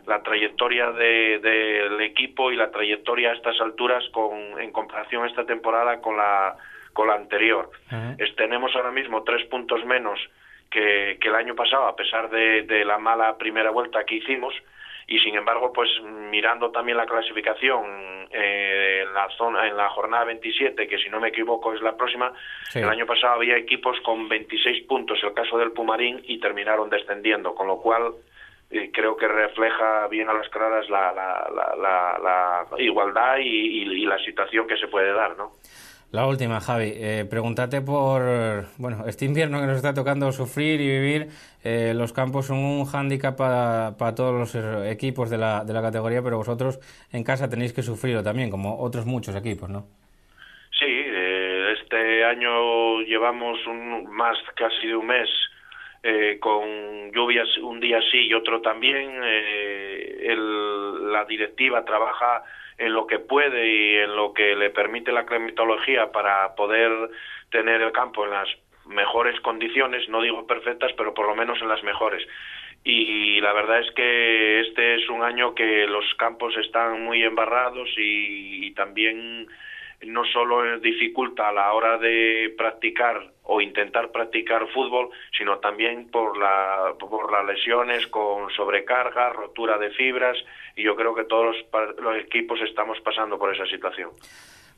la trayectoria del equipo y la trayectoria a estas alturas en comparación a esta temporada con la anterior. Tenemos ahora mismo 3 puntos menos que el año pasado, a pesar de la mala primera vuelta que hicimos, y sin embargo, pues mirando también la clasificación en la jornada 27, que si no me equivoco es la próxima, sí. El año pasado había equipos con 26 puntos, el caso del Pumarín, y terminaron descendiendo, con lo cual creo que refleja bien a las claras la igualdad y la situación que se puede dar, ¿no? La última, Javi, pregúntate por este invierno que nos está tocando sufrir y vivir. Los campos son un hándicap para todos los equipos de la categoría, pero vosotros en casa tenéis que sufrirlo también, como otros muchos equipos, ¿no? Sí, este año llevamos más casi de un mes con lluvias, un día sí y otro también. La directiva trabaja en lo que puede y en lo que le permite la climatología para poder tener el campo en las mejores condiciones, no digo perfectas, pero por lo menos en las mejores. Y la verdad es que este es un año que los campos están muy embarrados, y también no solo dificulta a la hora de practicar o intentar practicar fútbol, sino también por las lesiones con sobrecarga, rotura de fibras, y yo creo que todos los equipos estamos pasando por esa situación.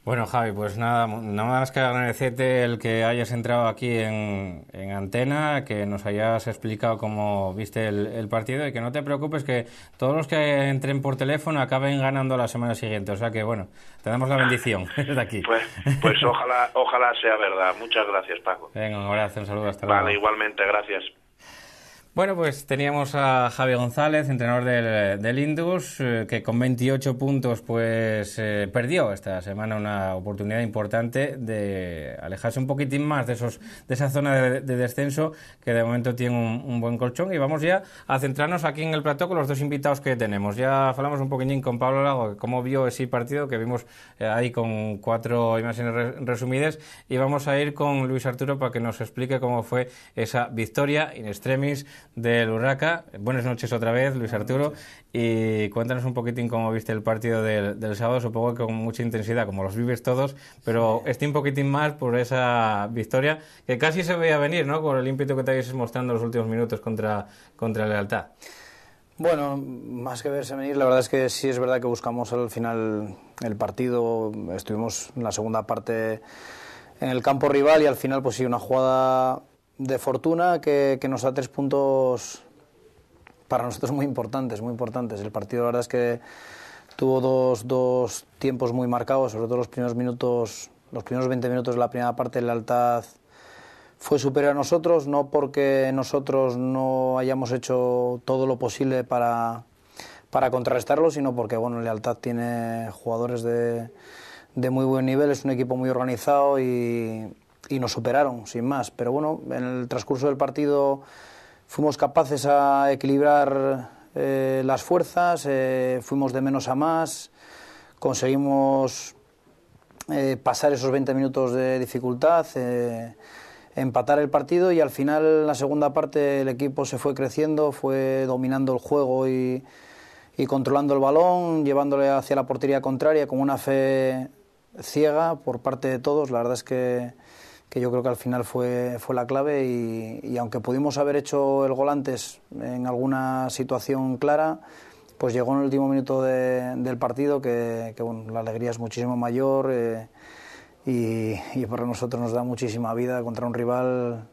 Bueno, Javi, pues nada más que agradecerte el que hayas entrado aquí en antena, que nos hayas explicado cómo viste el partido y que no te preocupes que todos los que entren por teléfono acaben ganando la semana siguiente. O sea que, bueno, te damos la bendición desde aquí. Pues ojalá sea verdad. Muchas gracias, Paco. Venga, un abrazo, un saludo, hasta luego. Vale, igualmente, gracias. Bueno, pues teníamos a Javi González, entrenador del Indus, que con 28 puntos pues perdió esta semana una oportunidad importante de alejarse un poquitín más de esa zona de descenso, que de momento tiene un buen colchón. Y vamos ya a centrarnos aquí en el plató con los dos invitados que tenemos. Ya hablamos un poquitín con Pablo Lago, cómo vio ese partido que vimos ahí con 4 imágenes resumidas, y vamos a ir con Luis Arturo para que nos explique cómo fue esa victoria in extremis del Urraca. Buenas noches otra vez, Luis Arturo, y cuéntanos un poquitín cómo viste el partido del sábado. Supongo que con mucha intensidad, como los vives todos, pero un poquitín más por esa victoria que casi se veía venir, ¿no?, con el ímpetu que te habéis mostrando en los últimos minutos contra Lealtad. Bueno, más que verse venir, la verdad es que sí es verdad que buscamos al final el partido. Estuvimos en la segunda parte en el campo rival y al final pues sí, una jugada de fortuna que nos da 3 puntos para nosotros muy importantes, muy importantes. El partido, la verdad es que tuvo dos tiempos muy marcados, sobre todo los primeros 20 minutos de la primera parte. La Lealtad fue superior a nosotros, no porque nosotros no hayamos hecho todo lo posible para contrarrestarlo, sino porque bueno, Lealtad tiene jugadores de muy buen nivel, es un equipo muy organizado y nos superaron, sin más. Pero bueno, en el transcurso del partido fuimos capaces a equilibrar las fuerzas, fuimos de menos a más, conseguimos pasar esos 20 minutos de dificultad, empatar el partido, y al final, en la segunda parte, el equipo se fue creciendo, fue dominando el juego y controlando el balón, llevándole hacia la portería contraria con una fe ciega por parte de todos. La verdad es que yo creo que al final fue la clave y aunque pudimos haber hecho el gol antes en alguna situación clara, pues llegó en el último minuto del partido que bueno, la alegría es muchísimo mayor y para nosotros nos da muchísima vida contra un rival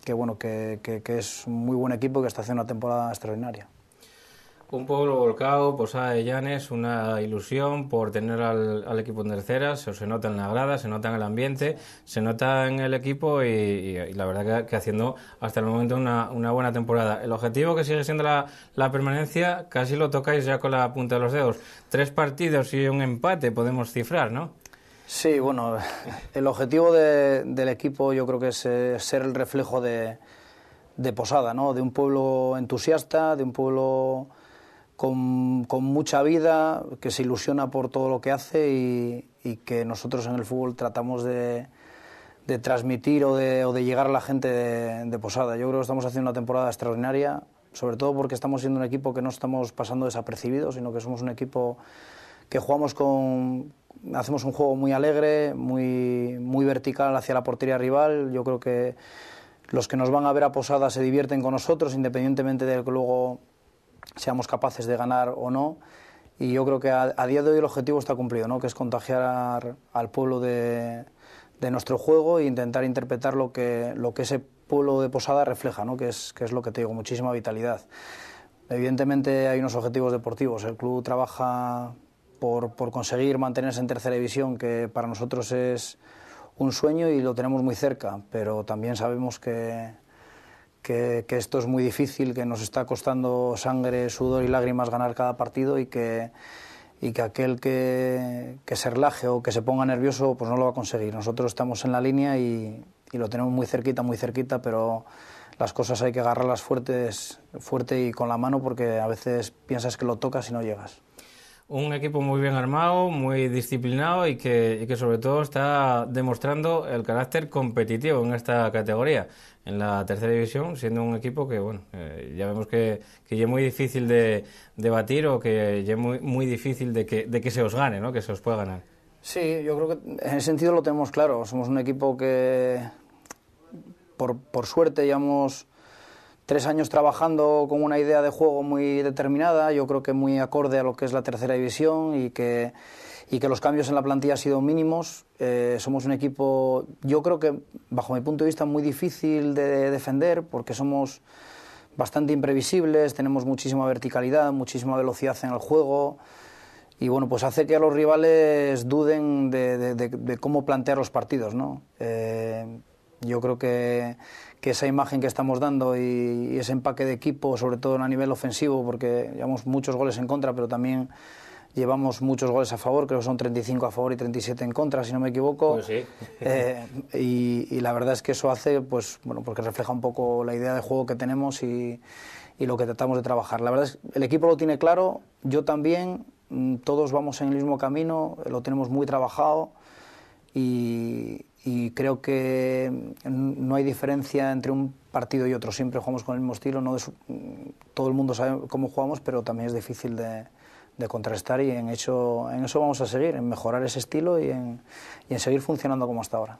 que bueno, que es un muy buen equipo, que está haciendo una temporada extraordinaria. Un pueblo volcado, Posada de Llanes, una ilusión por tener al equipo en tercera. Se nota en la grada, se nota en el ambiente, se nota en el equipo y la verdad que haciendo hasta el momento una buena temporada. El objetivo, que sigue siendo la permanencia, casi lo tocáis ya con la punta de los dedos. 3 partidos y un empate podemos cifrar, ¿no? Sí, bueno, el objetivo del equipo yo creo que es ser el reflejo de Posada, ¿no? De un pueblo entusiasta, de un pueblo con mucha vida, que se ilusiona por todo lo que hace y que nosotros en el fútbol tratamos de transmitir o de llegar a la gente de Posada. Yo creo que estamos haciendo una temporada extraordinaria, sobre todo porque estamos siendo un equipo que no estamos pasando desapercibidos, sino que somos un equipo que hacemos un juego muy alegre, muy vertical hacia la portería rival. Yo creo que los que nos van a ver a Posada se divierten con nosotros, independientemente de que luego seamos capaces de ganar o no, y yo creo que a día de hoy el objetivo está cumplido, ¿no? Que es contagiar al pueblo de nuestro juego e intentar interpretar lo que ese pueblo de Posada refleja, ¿no? Que es lo que te digo, muchísima vitalidad. Evidentemente hay unos objetivos deportivos, el club trabaja por conseguir mantenerse en tercera división, que para nosotros es un sueño y lo tenemos muy cerca, pero también sabemos que esto es muy difícil, que nos está costando sangre, sudor y lágrimas ganar cada partido y que aquel que se relaje o que se ponga nervioso pues no lo va a conseguir. Nosotros estamos en la línea y lo tenemos muy cerquita, pero las cosas hay que agarrarlas fuerte y con la mano, porque a veces piensas que lo tocas y no llegas. Un equipo muy bien armado, muy disciplinado y que sobre todo está demostrando el carácter competitivo en esta categoría, en la tercera división, siendo un equipo que bueno, ya vemos que es muy difícil de batir, o que es muy difícil de que se os gane, ¿no? Que se os pueda ganar. Sí, yo creo que en ese sentido lo tenemos claro. Somos un equipo que por suerte llevamos 3 años trabajando con una idea de juego muy determinada, yo creo que muy acorde a lo que es la tercera división, y que y que los cambios en la plantilla han sido mínimos. Somos un equipo, yo creo que bajo mi punto de vista, muy difícil de defender porque somos bastante imprevisibles, tenemos muchísima verticalidad, muchísima velocidad en el juego y bueno, pues hace que a los rivales duden de cómo plantear los partidos, ¿no? Yo creo que esa imagen que estamos dando y ese empaque de equipo, sobre todo a nivel ofensivo, porque llevamos muchos goles en contra, pero también llevamos muchos goles a favor, creo que son 35 a favor y 37 en contra, si no me equivoco. Pues sí. Y la verdad es que eso hace, pues bueno, porque refleja un poco la idea de juego que tenemos y lo que tratamos de trabajar. La verdad es que el equipo lo tiene claro, yo también, todos vamos en el mismo camino, lo tenemos muy trabajado y creo que no hay diferencia entre un partido y otro, siempre jugamos con el mismo estilo, todo el mundo sabe cómo jugamos, pero también es difícil de contrastar y en eso vamos a seguir, en mejorar ese estilo y en seguir funcionando como hasta ahora.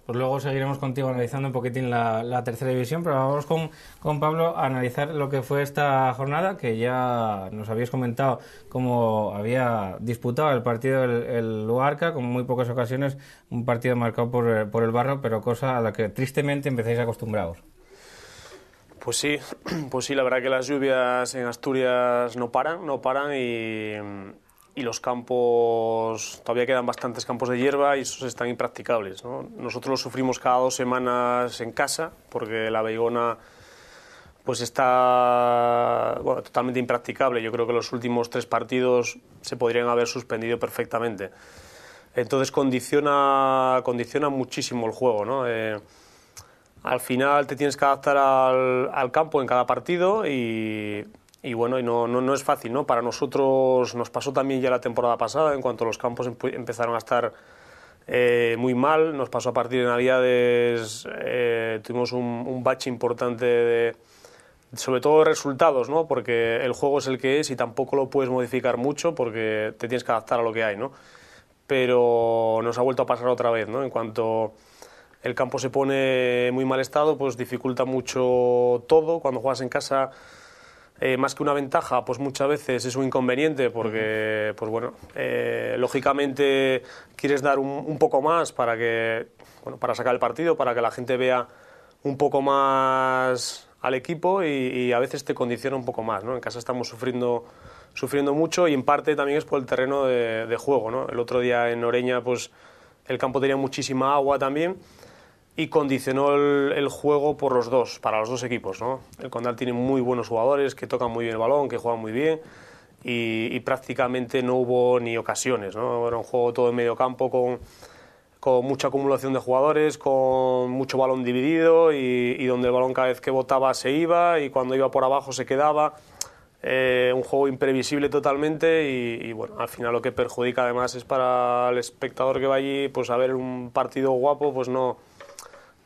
Pues luego seguiremos contigo analizando un poquitín la tercera división, pero vamos con Pablo a analizar lo que fue esta jornada, que ya nos habías comentado cómo había disputado el partido el Luarca, con muy pocas ocasiones, un partido marcado por el barro, pero cosa a la que tristemente empezáis acostumbrados. Pues sí, la verdad que las lluvias en Asturias no paran y los campos, todavía quedan bastantes campos de hierba y esos están impracticables, ¿no? Nosotros los sufrimos cada 2 semanas en casa porque la Beigona pues está totalmente impracticable. Yo creo que los últimos 3 partidos se podrían haber suspendido perfectamente. Entonces condiciona muchísimo el juego, ¿no? Al final te tienes que adaptar al campo en cada partido y bueno, no es fácil, ¿no? Para nosotros nos pasó también ya la temporada pasada, en cuanto los campos empezaron a estar muy mal, nos pasó a partir de Navidades, tuvimos un bache importante sobre todo de resultados, ¿no? Porque el juego es el que es y tampoco lo puedes modificar mucho porque te tienes que adaptar a lo que hay, ¿no? Pero nos ha vuelto a pasar otra vez, ¿no? En cuanto el campo se pone en muy mal estado, pues dificulta mucho todo. Cuando juegas en casa, más que una ventaja, pues muchas veces es un inconveniente porque, pues bueno, lógicamente quieres dar un poco más para sacar el partido, para que la gente vea un poco más al equipo y a veces te condiciona un poco más, ¿no? En casa estamos sufriendo mucho y en parte también es por el terreno de juego, ¿no? El otro día en Oreña, pues el campo tenía muchísima agua también y condicionó el juego para los dos equipos, ¿no? El Condal tiene muy buenos jugadores que tocan muy bien el balón, que juegan muy bien y prácticamente no hubo ni ocasiones, ¿no? Era un juego todo en medio campo con mucha acumulación de jugadores, con mucho balón dividido y donde el balón cada vez que botaba se iba y cuando iba por abajo se quedaba. Un juego imprevisible totalmente y bueno, al final lo que perjudica además es para el espectador que va allí, pues a ver un partido guapo, pues no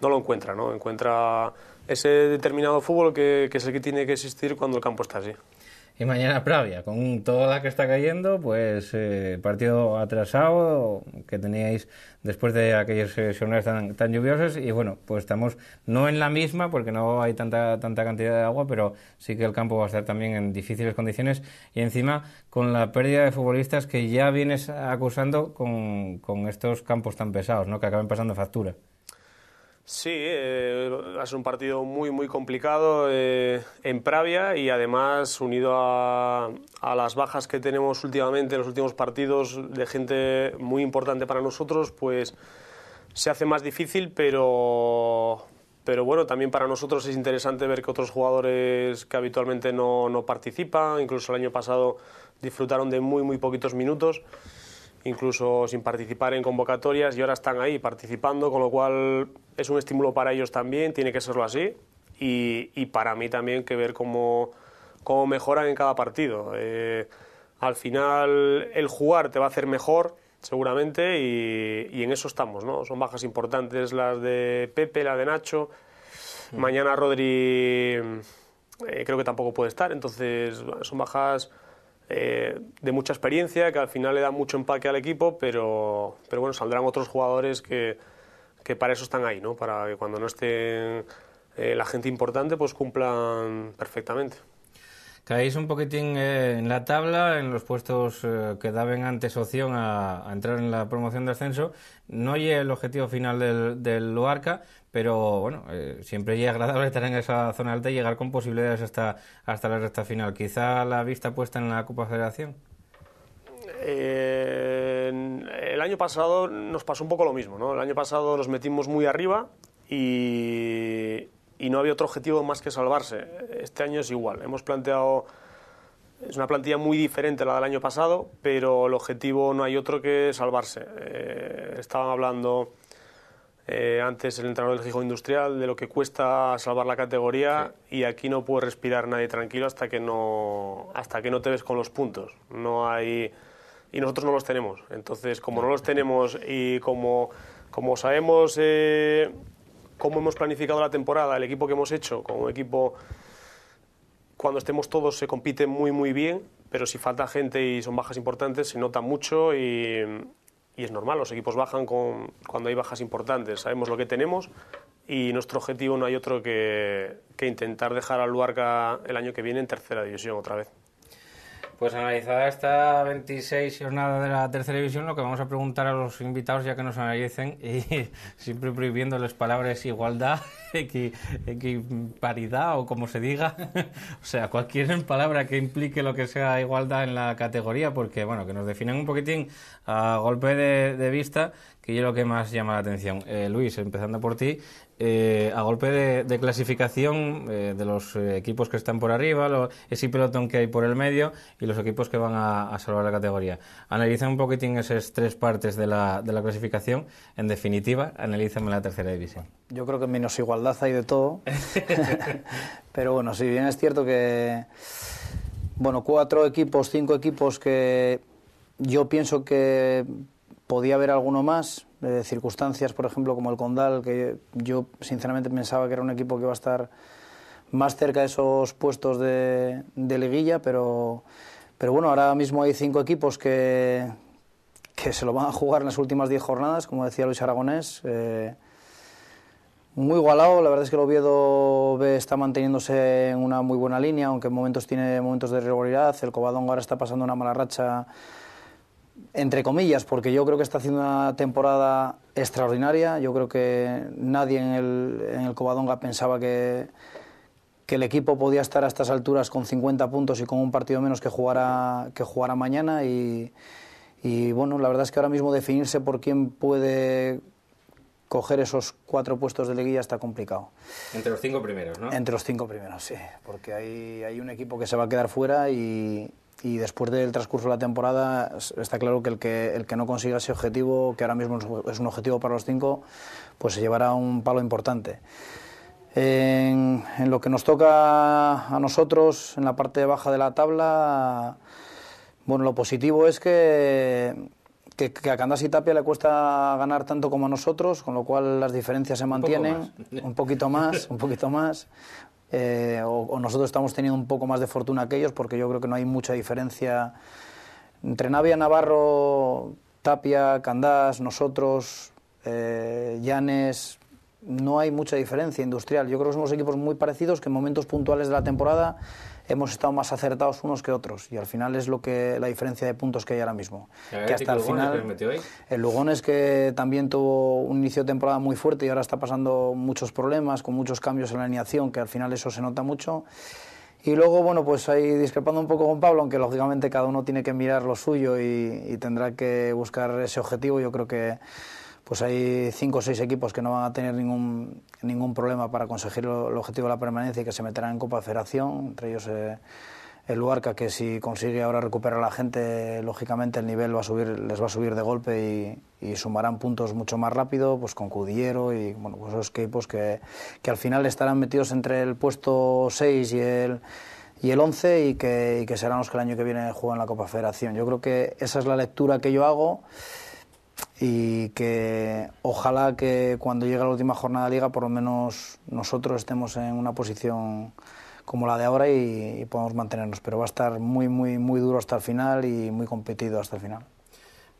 lo encuentra, ¿no? Encuentra ese determinado fútbol que es el que tiene que existir cuando el campo está así. Y mañana Pravia, con toda la que está cayendo, pues partido atrasado que teníais después de aquellas jornadas tan lluviosas y bueno, pues estamos no en la misma porque no hay tanta cantidad de agua, pero sí que el campo va a estar también en difíciles condiciones y encima con la pérdida de futbolistas que ya vienes acusando con estos campos tan pesados, ¿no? Que acaben pasando factura. Sí, ha sido un partido muy muy complicado en Pravia y además unido a las bajas que tenemos últimamente en los últimos partidos de gente muy importante para nosotros, pues se hace más difícil, pero bueno, también para nosotros es interesante ver que otros jugadores que habitualmente no participan, incluso el año pasado disfrutaron de muy muy poquitos minutos, incluso sin participar en convocatorias y ahora están ahí participando, con lo cual es un estímulo para ellos también, tiene que serlo así y para mí también que ver cómo mejoran en cada partido. Al final el jugar te va a hacer mejor seguramente y en eso estamos, ¿no? Son bajas importantes las de Pepe, la de Nacho, mañana Rodri creo que tampoco puede estar, entonces son bajas de mucha experiencia que al final le dan mucho empaque al equipo, pero bueno, saldrán otros jugadores que para eso están ahí, ¿no? Para que cuando no estén la gente importante pues cumplan perfectamente. Caéis un poquitín en la tabla, en los puestos que daban antes opción a entrar en la promoción de ascenso. No hay el objetivo final del Luarca, pero bueno, siempre es agradable estar en esa zona alta y llegar con posibilidades hasta la recta final. Quizá la vista puesta en la Copa Federación. El año pasado nos pasó un poco lo mismo, ¿no? El año pasado nos metimos muy arriba y no había otro objetivo más que salvarse. Este año es igual. Hemos planteado, es una plantilla muy diferente a la del año pasado, pero el objetivo no hay otro que salvarse. Estaban hablando antes el entrenador del Gijón Industrial de lo que cuesta salvar la categoría, sí. Y aquí no puede respirar nadie tranquilo hasta que no te ves con los puntos. No hay... Y nosotros no los tenemos. Entonces, como no los tenemos y como sabemos cómo hemos planificado la temporada, el equipo que hemos hecho, como equipo, cuando estemos todos se compite muy, muy bien, pero si falta gente y son bajas importantes, se nota mucho y es normal. Los equipos bajan cuando hay bajas importantes. Sabemos lo que tenemos y nuestro objetivo no hay otro que intentar dejar al Luarca el año que viene en tercera división otra vez. Pues analizada esta 26 jornada de la tercera división, lo que vamos a preguntar a los invitados, ya que nos analicen, y siempre prohibiéndoles palabras igualdad, equiparidad o como se diga, o sea, cualquier palabra que implique lo que sea igualdad en la categoría, porque bueno, que nos definan un poquitín a golpe de vista, que es lo que más llama la atención. Luis, empezando por ti, a golpe de clasificación de los equipos que están por arriba, ese pelotón que hay por el medio y los equipos que van a salvar la categoría. Analiza un poquitín esas tres partes de la clasificación. En definitiva, analízame la tercera división. Yo creo que menos igualdad hay de todo. Pero bueno, si bien es cierto que, bueno, 4 equipos, 5 equipos que yo pienso que podía haber alguno más, circunstancias, por ejemplo, como el Condal, que yo sinceramente pensaba que era un equipo que iba a estar más cerca de esos puestos de liguilla, pero bueno, ahora mismo hay 5 equipos que se lo van a jugar en las últimas 10 jornadas, como decía Luis Aragonés. Muy igualado, la verdad es que el Oviedo B está manteniéndose en una muy buena línea, aunque en momentos tiene momentos de irregularidad. El Covadonga ahora está pasando una mala racha, entre comillas, porque yo creo que está haciendo una temporada extraordinaria. Yo creo que nadie en el Covadonga pensaba que el equipo podía estar a estas alturas con 50 puntos y con un partido menos que jugara mañana. Y bueno, la verdad es que ahora mismo definirse por quién puede coger esos 4 puestos de liguilla está complicado. Entre los 5 primeros, ¿no? Entre los 5 primeros, sí, porque hay un equipo que se va a quedar fuera y después del transcurso de la temporada está claro que el que no consiga ese objetivo, que ahora mismo es un objetivo para los 5, pues se llevará un palo importante. En lo que nos toca a nosotros, en la parte baja de la tabla, bueno, lo positivo es que a Candás y Tapia le cuesta ganar tanto como a nosotros, con lo cual las diferencias se mantienen un poquito más. O nosotros estamos teniendo un poco más de fortuna que ellos, porque yo creo que no hay mucha diferencia entre Navia, Navarro, Tapia, Candás, nosotros, Llanes. No hay mucha diferencia industrial. Yo creo que somos equipos muy parecidos, que en momentos puntuales de la temporada hemos estado más acertados unos que otros, y al final es la diferencia de puntos que hay ahora mismo. Que hasta el final, el Lugones, que también tuvo un inicio de temporada muy fuerte y ahora está pasando muchos problemas, con muchos cambios en la alineación, que al final eso se nota mucho. Y luego, bueno, pues ahí discrepando un poco con Pablo, aunque lógicamente cada uno tiene que mirar lo suyo y tendrá que buscar ese objetivo. Yo creo que pues hay 5 o 6 equipos que no van a tener ningún problema para conseguir el objetivo de la permanencia y que se meterán en Copa de Federación, entre ellos el Luarca, que si consigue ahora recuperar a la gente, lógicamente el nivel les va a subir de golpe y sumarán puntos mucho más rápido, pues con Cudillero y bueno, pues esos equipos que al final estarán metidos entre el puesto 6 y el 11 y que serán los que el año que viene juegan la Copa de Federación. Yo creo que esa es la lectura que yo hago, y que ojalá que cuando llegue la última jornada de liga por lo menos nosotros estemos en una posición como la de ahora y podamos mantenernos, pero va a estar muy muy muy duro hasta el final y muy competido hasta el final.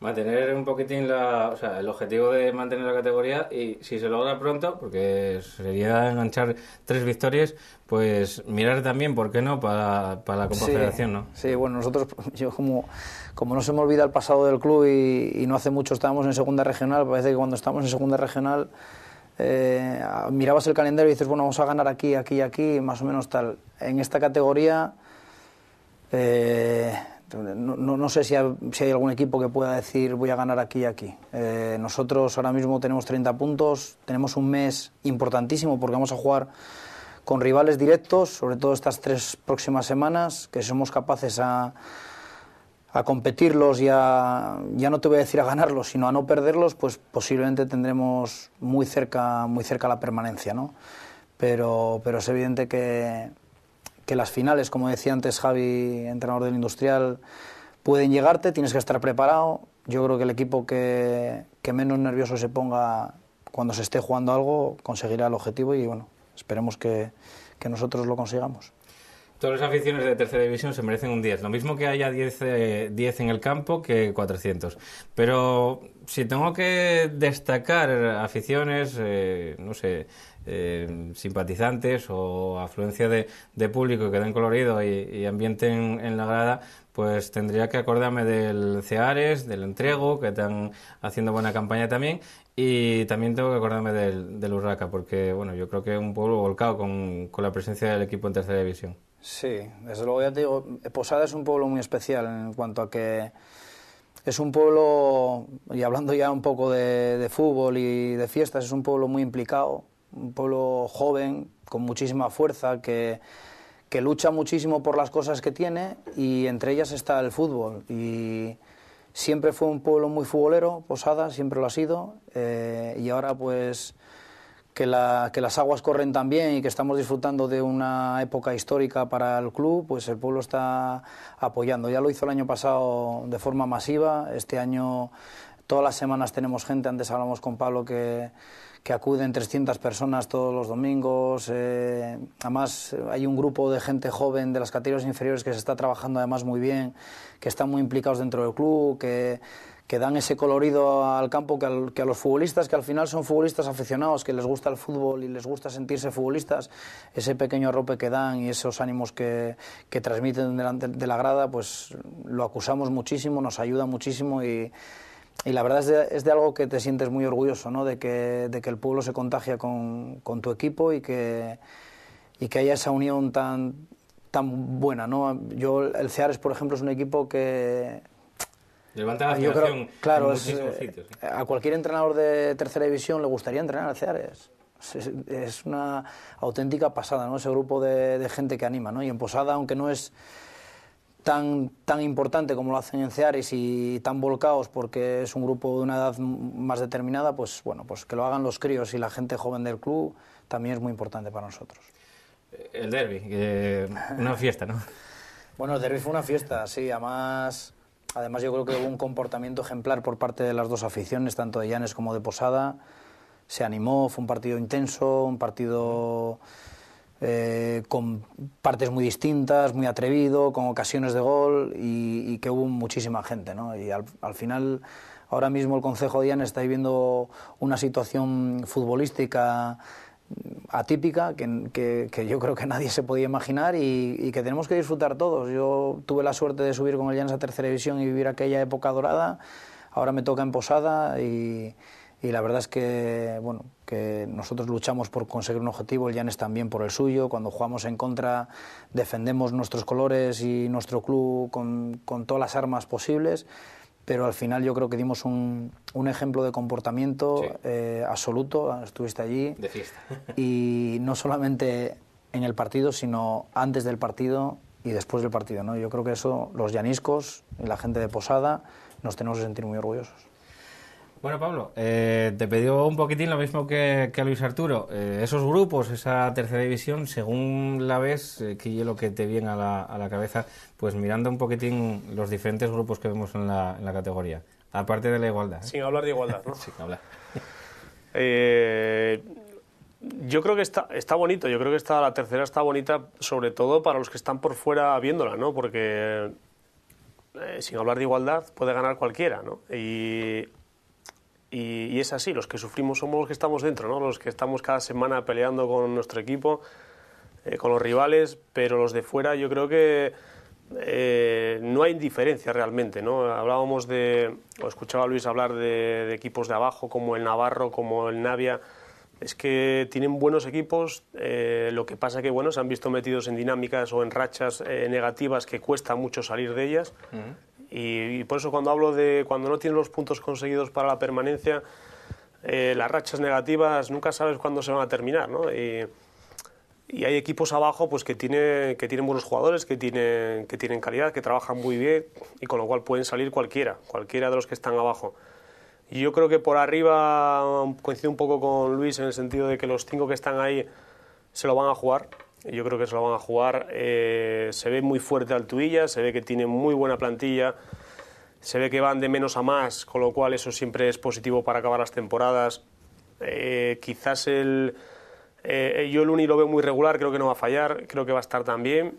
mantener un poquitín el objetivo de mantener la categoría, y si se logra pronto, porque sería enganchar 3 victorias, pues mirar también, ¿por qué no?, para la Confederación, ¿no? Sí, bueno, nosotros, yo como no se me olvida el pasado del club y no hace mucho estábamos en segunda regional, parece que cuando estábamos en segunda regional mirabas el calendario y dices, bueno, vamos a ganar aquí, aquí y aquí, más o menos tal. En esta categoría no sé si hay algún equipo que pueda decir voy a ganar aquí y aquí. Nosotros ahora mismo tenemos 30 puntos, tenemos un mes importantísimo porque vamos a jugar con rivales directos, sobre todo estas 3 próximas semanas, que somos capaces a competirlos y ya no te voy a decir a ganarlos, sino a no perderlos, pues posiblemente tendremos muy cerca la permanencia, ¿no? Pero es evidente que las finales, como decía antes Javi, entrenador del Industrial, pueden llegarte, tienes que estar preparado. Yo creo que el equipo que menos nervioso se ponga cuando se esté jugando algo conseguirá el objetivo y bueno, esperemos que nosotros lo consigamos. Todas las aficiones de tercera división se merecen un 10. Lo mismo que haya 10 en el campo que 400. Pero si tengo que destacar aficiones, no sé, simpatizantes o afluencia de público que den colorido y ambiente en la grada, pues tendría que acordarme del Ceares, del Entrego, que están haciendo buena campaña también, y también tengo que acordarme del Urraca, porque bueno, yo creo que es un pueblo volcado con la presencia del equipo en tercera división. Sí, desde luego, ya te digo, Posada es un pueblo muy especial en cuanto a que es un pueblo, y hablando ya un poco de fútbol y de fiestas, es un pueblo muy implicado, un pueblo joven, con muchísima fuerza, que lucha muchísimo por las cosas que tiene, y entre ellas está el fútbol. Y siempre fue un pueblo muy futbolero, Posada, siempre lo ha sido, y ahora pues que las aguas corren tan bien y que estamos disfrutando de una época histórica para el club, pues el pueblo está apoyando. Ya lo hizo el año pasado de forma masiva, este año todas las semanas tenemos gente, antes hablamos con Pablo que acuden 300 personas todos los domingos, además hay un grupo de gente joven de las categorías inferiores que se está trabajando además muy bien, que están muy implicados dentro del club, que dan ese colorido al campo, que a los futbolistas, que al final son futbolistas aficionados, que les gusta el fútbol y les gusta sentirse futbolistas, ese pequeño arrope que dan y esos ánimos que transmiten delante de la grada, pues lo acusamos muchísimo, nos ayuda muchísimo y la verdad es de algo que te sientes muy orgulloso, ¿no? de que el pueblo se contagia con tu equipo y que haya esa unión tan buena, ¿no? El Ceares, por ejemplo, es un equipo que levanta la aspiración claro, en muchísimos sitios. ¿Sí? A cualquier entrenador de tercera división le gustaría entrenar al Ceares. Es una auténtica pasada, ¿no? Ese grupo de gente que anima, ¿no? Y en Posada, aunque no es tan importante como lo hacen en Ceares y tan volcados porque es un grupo de una edad más determinada, pues bueno, pues que lo hagan los críos y la gente joven del club también es muy importante para nosotros. El derbi, una fiesta, ¿no? Bueno, el derbi fue una fiesta, sí, además yo creo que hubo un comportamiento ejemplar por parte de las dos aficiones, tanto de Llanes como de Posada. Se animó, fue un partido intenso, un partido con partes muy distintas, muy atrevido, con ocasiones de gol y que hubo muchísima gente, ¿no? Y al final, ahora mismo el concejo de Llanes está viviendo una situación futbolística atípica que yo creo que nadie se podía imaginar y que tenemos que disfrutar todos. Yo tuve la suerte de subir con el Llanes a tercera división y vivir aquella época dorada. Ahora me toca en Posada y la verdad es que bueno, que nosotros luchamos por conseguir un objetivo, el Llanes también por el suyo. Cuando jugamos en contra defendemos nuestros colores y nuestro club con todas las armas posibles, pero al final yo creo que dimos un ejemplo de comportamiento absoluto. Estuviste allí. De fiesta. Y no solamente en el partido, sino antes del partido y después del partido, ¿no? Yo creo que eso, los llaniscos y la gente de Posada, nos tenemos que sentir muy orgullosos. Bueno, Pablo, te pedí un poquitín lo mismo que a Luis Arturo. Esos grupos, esa tercera división, según la ves, que es lo que te viene a la cabeza, pues mirando un poquitín los diferentes grupos que vemos en la categoría, aparte de la igualdad. Sin hablar de igualdad, ¿no? Sin hablar. Yo creo que está bonito, yo creo que la tercera está bonita, sobre todo para los que están por fuera viéndola, ¿no? Porque sin hablar de igualdad, puede ganar cualquiera, ¿no? Y es así, los que sufrimos somos los que estamos dentro, ¿no? Los que estamos cada semana peleando con nuestro equipo, con los rivales, pero los de fuera yo creo que no hay diferencia realmente, ¿no? Hablábamos o escuchaba a Luis hablar de equipos de abajo como el Navarro, como el Navia. Es que tienen buenos equipos, lo que pasa que bueno, se han visto metidos en dinámicas o en rachas negativas que cuesta mucho salir de ellas. Y por eso cuando hablo de cuando no tienen los puntos conseguidos para la permanencia, las rachas negativas nunca sabes cuándo se van a terminar, ¿no? Y hay equipos abajo pues que tienen buenos jugadores, que tienen calidad, que trabajan muy bien y con lo cual pueden salir cualquiera de los que están abajo. Y yo creo que por arriba coincido un poco con Luis en el sentido de que los 5 que están ahí se lo van a jugar. Yo creo que se lo van a jugar. Se ve muy fuerte Altuilla, se ve que tiene muy buena plantilla, se ve que van de menos a más, con lo cual eso siempre es positivo para acabar las temporadas. Quizás yo el Uni lo veo muy regular, creo que no va a fallar, creo que va a estar también.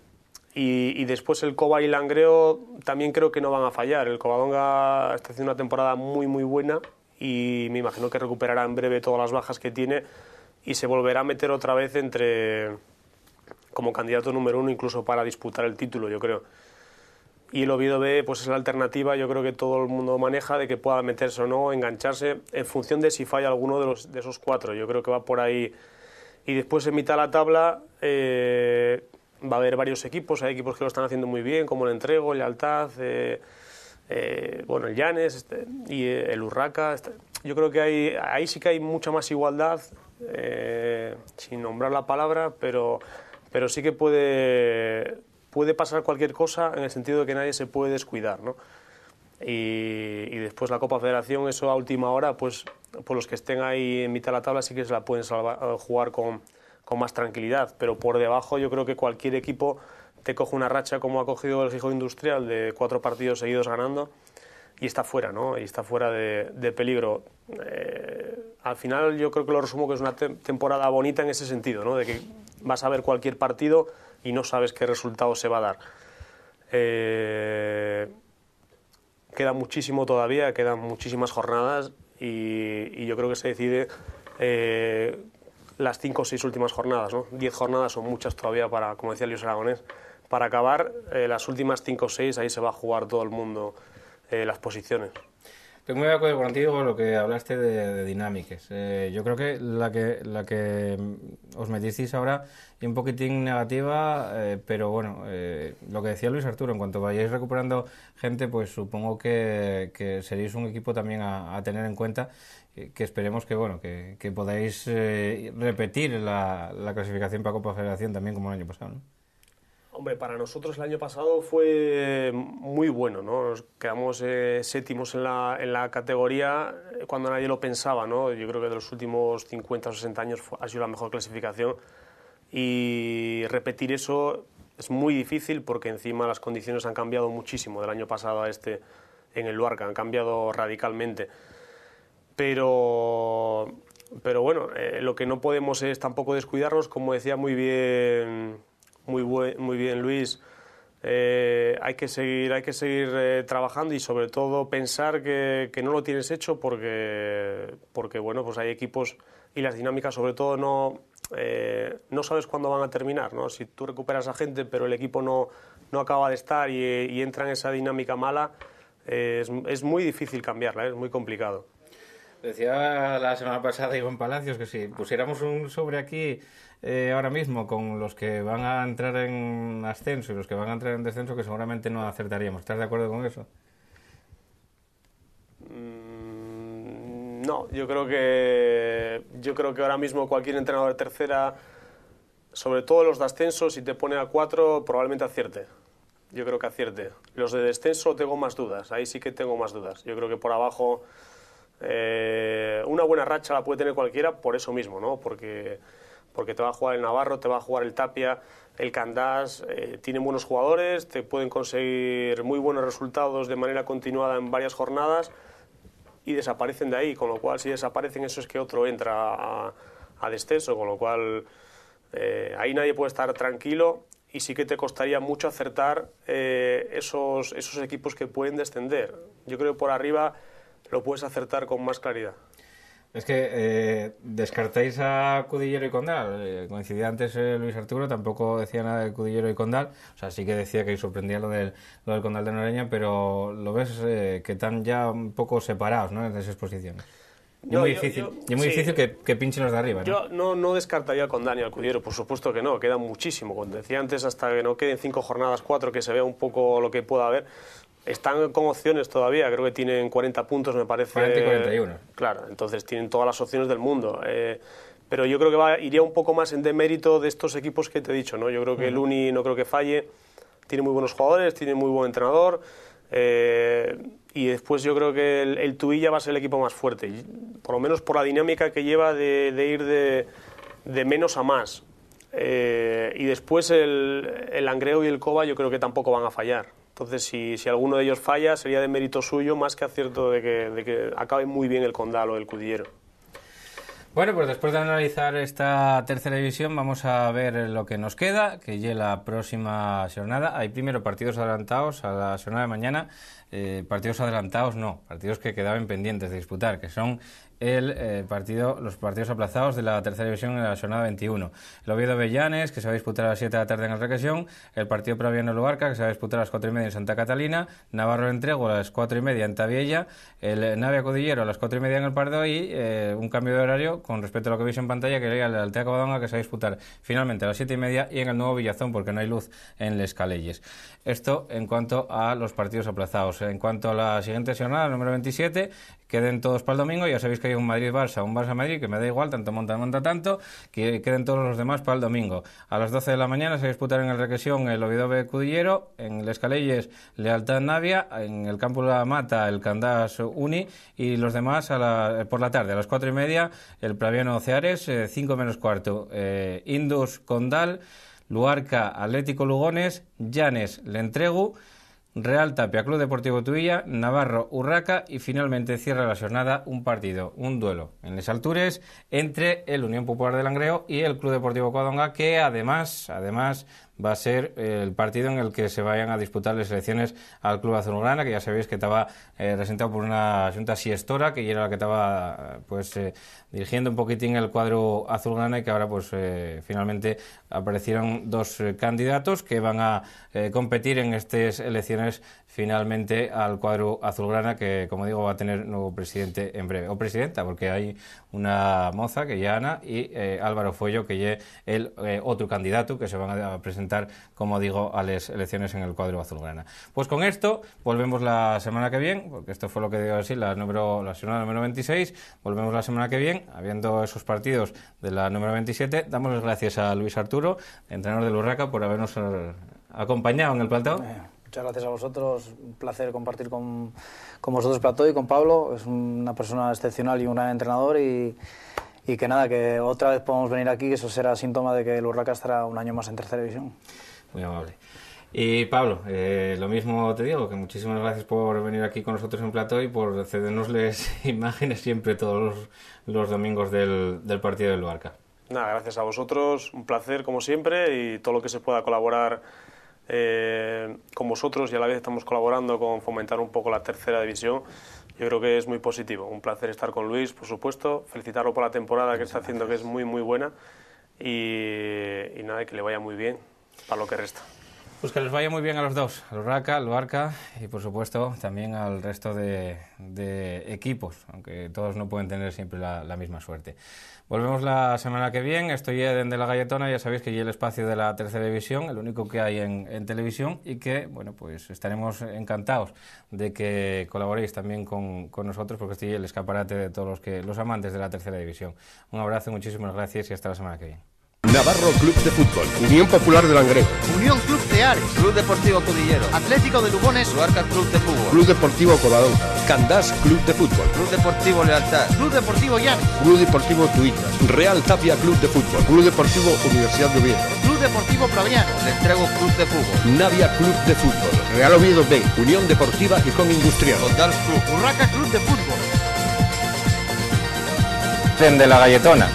Y después el Cova y Langreo también creo que no van a fallar. El Covadonga está haciendo una temporada muy muy buena y me imagino que recuperará en breve todas las bajas que tiene y se volverá a meter otra vez como candidato número 1 incluso para disputar el título, yo creo. Y el Oviedo B pues es la alternativa, yo creo que todo el mundo maneja de que pueda meterse o no, engancharse en función de si falla alguno de esos 4. Yo creo que va por ahí. Y después en mitad de la tabla va a haber varios equipos, hay equipos que lo están haciendo muy bien, como el Entrego, el Lealtad, bueno, el Llanes y el Urraca. Yo creo que ahí sí que hay mucha más igualdad, sin nombrar la palabra, pero sí que puede pasar cualquier cosa en el sentido de que nadie se puede descuidar, ¿no? Y después la Copa Federación, eso a última hora, pues los que estén ahí en mitad de la tabla sí que se la pueden jugar con más tranquilidad, pero por debajo yo creo que cualquier equipo te coge una racha como ha cogido el Gijón Industrial de 4 partidos seguidos ganando y está fuera, ¿no? Y está fuera de peligro. Al final yo creo que lo resumo que es una temporada bonita en ese sentido, ¿no? De que vas a ver cualquier partido y no sabes qué resultado se va a dar. Queda muchísimo todavía, quedan muchísimas jornadas y yo creo que se decide las 5 o 6 últimas jornadas, ¿no? 10 jornadas son muchas todavía para, como decía Luis Aragonés, para acabar las últimas 5 o 6, ahí se va a jugar todo el mundo las posiciones. Estoy muy de acuerdo contigo con lo que hablaste de dinámicas. Yo creo que la que os metisteis ahora es un poquitín negativa, pero bueno, lo que decía Luis Arturo, en cuanto vayáis recuperando gente, pues supongo que seréis un equipo también a tener en cuenta, que esperemos que bueno que podáis repetir la clasificación para Copa Federación también como el año pasado, ¿no? Hombre, para nosotros el año pasado fue muy bueno, ¿no? Nos quedamos séptimos en la categoría cuando nadie lo pensaba, ¿no? Yo creo que de los últimos 50 o 60 años ha sido la mejor clasificación y repetir eso es muy difícil porque encima las condiciones han cambiado muchísimo del año pasado a este en el Luarca, han cambiado radicalmente. Pero bueno, lo que no podemos es tampoco descuidarnos, como decía muy bien Luis, hay que seguir trabajando y sobre todo pensar que no lo tienes hecho porque bueno, pues hay equipos y las dinámicas sobre todo no sabes cuándo van a terminar, ¿no? Si tú recuperas a gente pero el equipo no acaba de estar y entra en esa dinámica mala, es muy difícil cambiarla, es muy complicado. Decía la semana pasada Iván Palacios que si pusiéramos un sobre aquí ahora mismo con los que van a entrar en ascenso y los que van a entrar en descenso, que seguramente no acertaríamos. ¿Estás de acuerdo con eso? No, yo creo que ahora mismo cualquier entrenador de tercera, sobre todo los de ascenso, si te pone a 4 probablemente acierte. Yo creo que acierte. Los de descenso tengo más dudas, ahí sí que tengo más dudas. Yo creo que por abajo una buena racha la puede tener cualquiera por eso mismo, ¿no? Porque te va a jugar el Navarro, te va a jugar el Tapia, el Candás, tienen buenos jugadores, te pueden conseguir muy buenos resultados de manera continuada en varias jornadas y desaparecen de ahí, con lo cual si desaparecen eso es que otro entra a descenso, con lo cual ahí nadie puede estar tranquilo y sí que te costaría mucho acertar esos equipos que pueden descender. Yo creo que por arriba lo puedes acertar con más claridad. Es que descartáis a Cudillero y Condal. Coincidía antes Luis Arturo, tampoco decía nada de Cudillero y Condal. O sea, sí que decía que sorprendía lo del Condal de Noreña, pero lo ves que están ya un poco separados, ¿no?, en esas posiciones. Y muy difícil que pinchen los de arriba, ¿no? Yo no descartaría al Condal ni al Cudillero, por supuesto que no, queda muchísimo. Como decía antes, hasta que no queden 5 jornadas, 4, que se vea un poco lo que pueda haber. Están con opciones todavía, creo que tienen 40 puntos, me parece. 40 y 41. Claro, entonces tienen todas las opciones del mundo. Pero yo creo que iría un poco más en demérito de estos equipos que te he dicho, ¿no? Yo creo que el Uni no creo que falle, tiene muy buenos jugadores, tiene muy buen entrenador, y después yo creo que el Tuilla va a ser el equipo más fuerte, por lo menos por la dinámica que lleva de ir de menos a más. Y después el Langreo y el Cova yo creo que tampoco van a fallar. Entonces, si alguno de ellos falla, sería de mérito suyo más que acierto de que acabe muy bien el Condal o el Cudillero. Bueno, pues después de analizar esta tercera división, vamos a ver lo que nos queda, que ya la próxima jornada. Hay primero partidos adelantados a la jornada de mañana. Partidos adelantados no, partidos que quedaban pendientes de disputar, que son los partidos aplazados de la tercera división en la jornada 21. El Oviedo Bellanes, que se va a disputar a las 7 de la tarde en el Requesión, el partido Praviano Luarca, que se va a disputar a las 4:30 en Santa Catalina, Navarro Entrego a las 4:30 en Tabiella, el Navia Cudillero a las 4:30 en el Pardo y un cambio de horario con respecto a lo que veis en pantalla, que llega el Altea Covadonga, que se va a disputar finalmente a las 7:30 y en el Nuevo Villazón, porque no hay luz en Les Calelles. Esto en cuanto a los partidos aplazados. En cuanto a la siguiente jornada, número 27, queden todos para el domingo. Ya sabéis que hay un Madrid-Barça, un Barça-Madrid, que me da igual, tanto monta tanto, que queden todos los demás para el domingo. A las 12 de la mañana se disputará en el Requesión el Oviedo Cudillero, en Les Calelles Lealtad Navia, en el Campo La Mata el Candás Uni y los demás por la tarde, a las 4:30 el Praviano Ceares, 5 menos cuarto, Indus Condal, Luarca Atlético Lugones, Llanes Lentregu, Real Tapia Club Deportivo Tuilla, Navarro Urraca y finalmente cierra la jornada un partido, un duelo en Les Altures entre el Unión Popular de Langreo y el Club Deportivo Covadonga, que además va a ser el partido en el que se vayan a disputar las elecciones al Club Azulgrana, que ya sabéis que estaba representado por una junta siestora, que era la que estaba dirigiendo un poquitín el cuadro azulgrana y que ahora finalmente aparecieron 2 candidatos que van a competir en estas elecciones finalmente al cuadro azulgrana, que como digo va a tener nuevo presidente en breve, o presidenta, porque hay una moza que ya Ana y Álvaro Fuello, que es el otro candidato que se van a presentar, como digo, a las elecciones en el cuadro azulgrana. Pues con esto volvemos la semana que viene, porque esto fue lo que digo así, la jornada número 26, volvemos la semana que viene, habiendo esos partidos de la número 27. Damos las gracias a Luis Arturo, entrenador del Urraca, por habernos acompañado en el plató. Muchas gracias a vosotros, un placer compartir con vosotros plató y con Pablo. Es una persona excepcional y un gran entrenador y que nada, que otra vez podamos venir aquí, que eso será síntoma de que el Urraca estará un año más en tercera división. Muy amable. Y Pablo, lo mismo te digo, que muchísimas gracias por venir aquí con nosotros en plató y por cedernosles imágenes siempre todos los domingos del partido del Luarca. Nada, gracias a vosotros, un placer como siempre, y todo lo que se pueda colaborar con vosotros, y a la vez estamos colaborando con fomentar un poco la tercera división. Yo creo que es muy positivo. Un placer estar con Luis, por supuesto, felicitarlo por la temporada que está haciendo, que es muy muy buena, y nada, que le vaya muy bien para lo que resta. Pues que les vaya muy bien a los dos, al Urraca, al Luarca y por supuesto también al resto de equipos, aunque todos no pueden tener siempre la misma suerte. Volvemos la semana que viene. Estoy de la Galletona, ya sabéis que ya el espacio de la tercera división, el único que hay en televisión, y que bueno, pues estaremos encantados de que colaboréis también con nosotros, porque estoy el escaparate de todos los amantes de la tercera división. Un abrazo, muchísimas gracias y hasta la semana que viene. Navarro Club de Fútbol, Unión Popular de Langreo, Unión Club de Ares, Club Deportivo Cudillero, Atlético de Lugones, Luarca Club de Fútbol, Club Deportivo Covadonga, Candás Club de Fútbol, Club Deportivo Lealtad, Club Deportivo Llanes, Club Deportivo Tuilla, Real Tapia Club de Fútbol, Club Deportivo Universidad de Oviedo, Club Deportivo Praviano, Lentrego Club de Fútbol, Navia Club de Fútbol, Real Oviedo B, Unión Deportiva Gijón Industrial, Condal Club, Urraca Club de Fútbol. De la Galletona.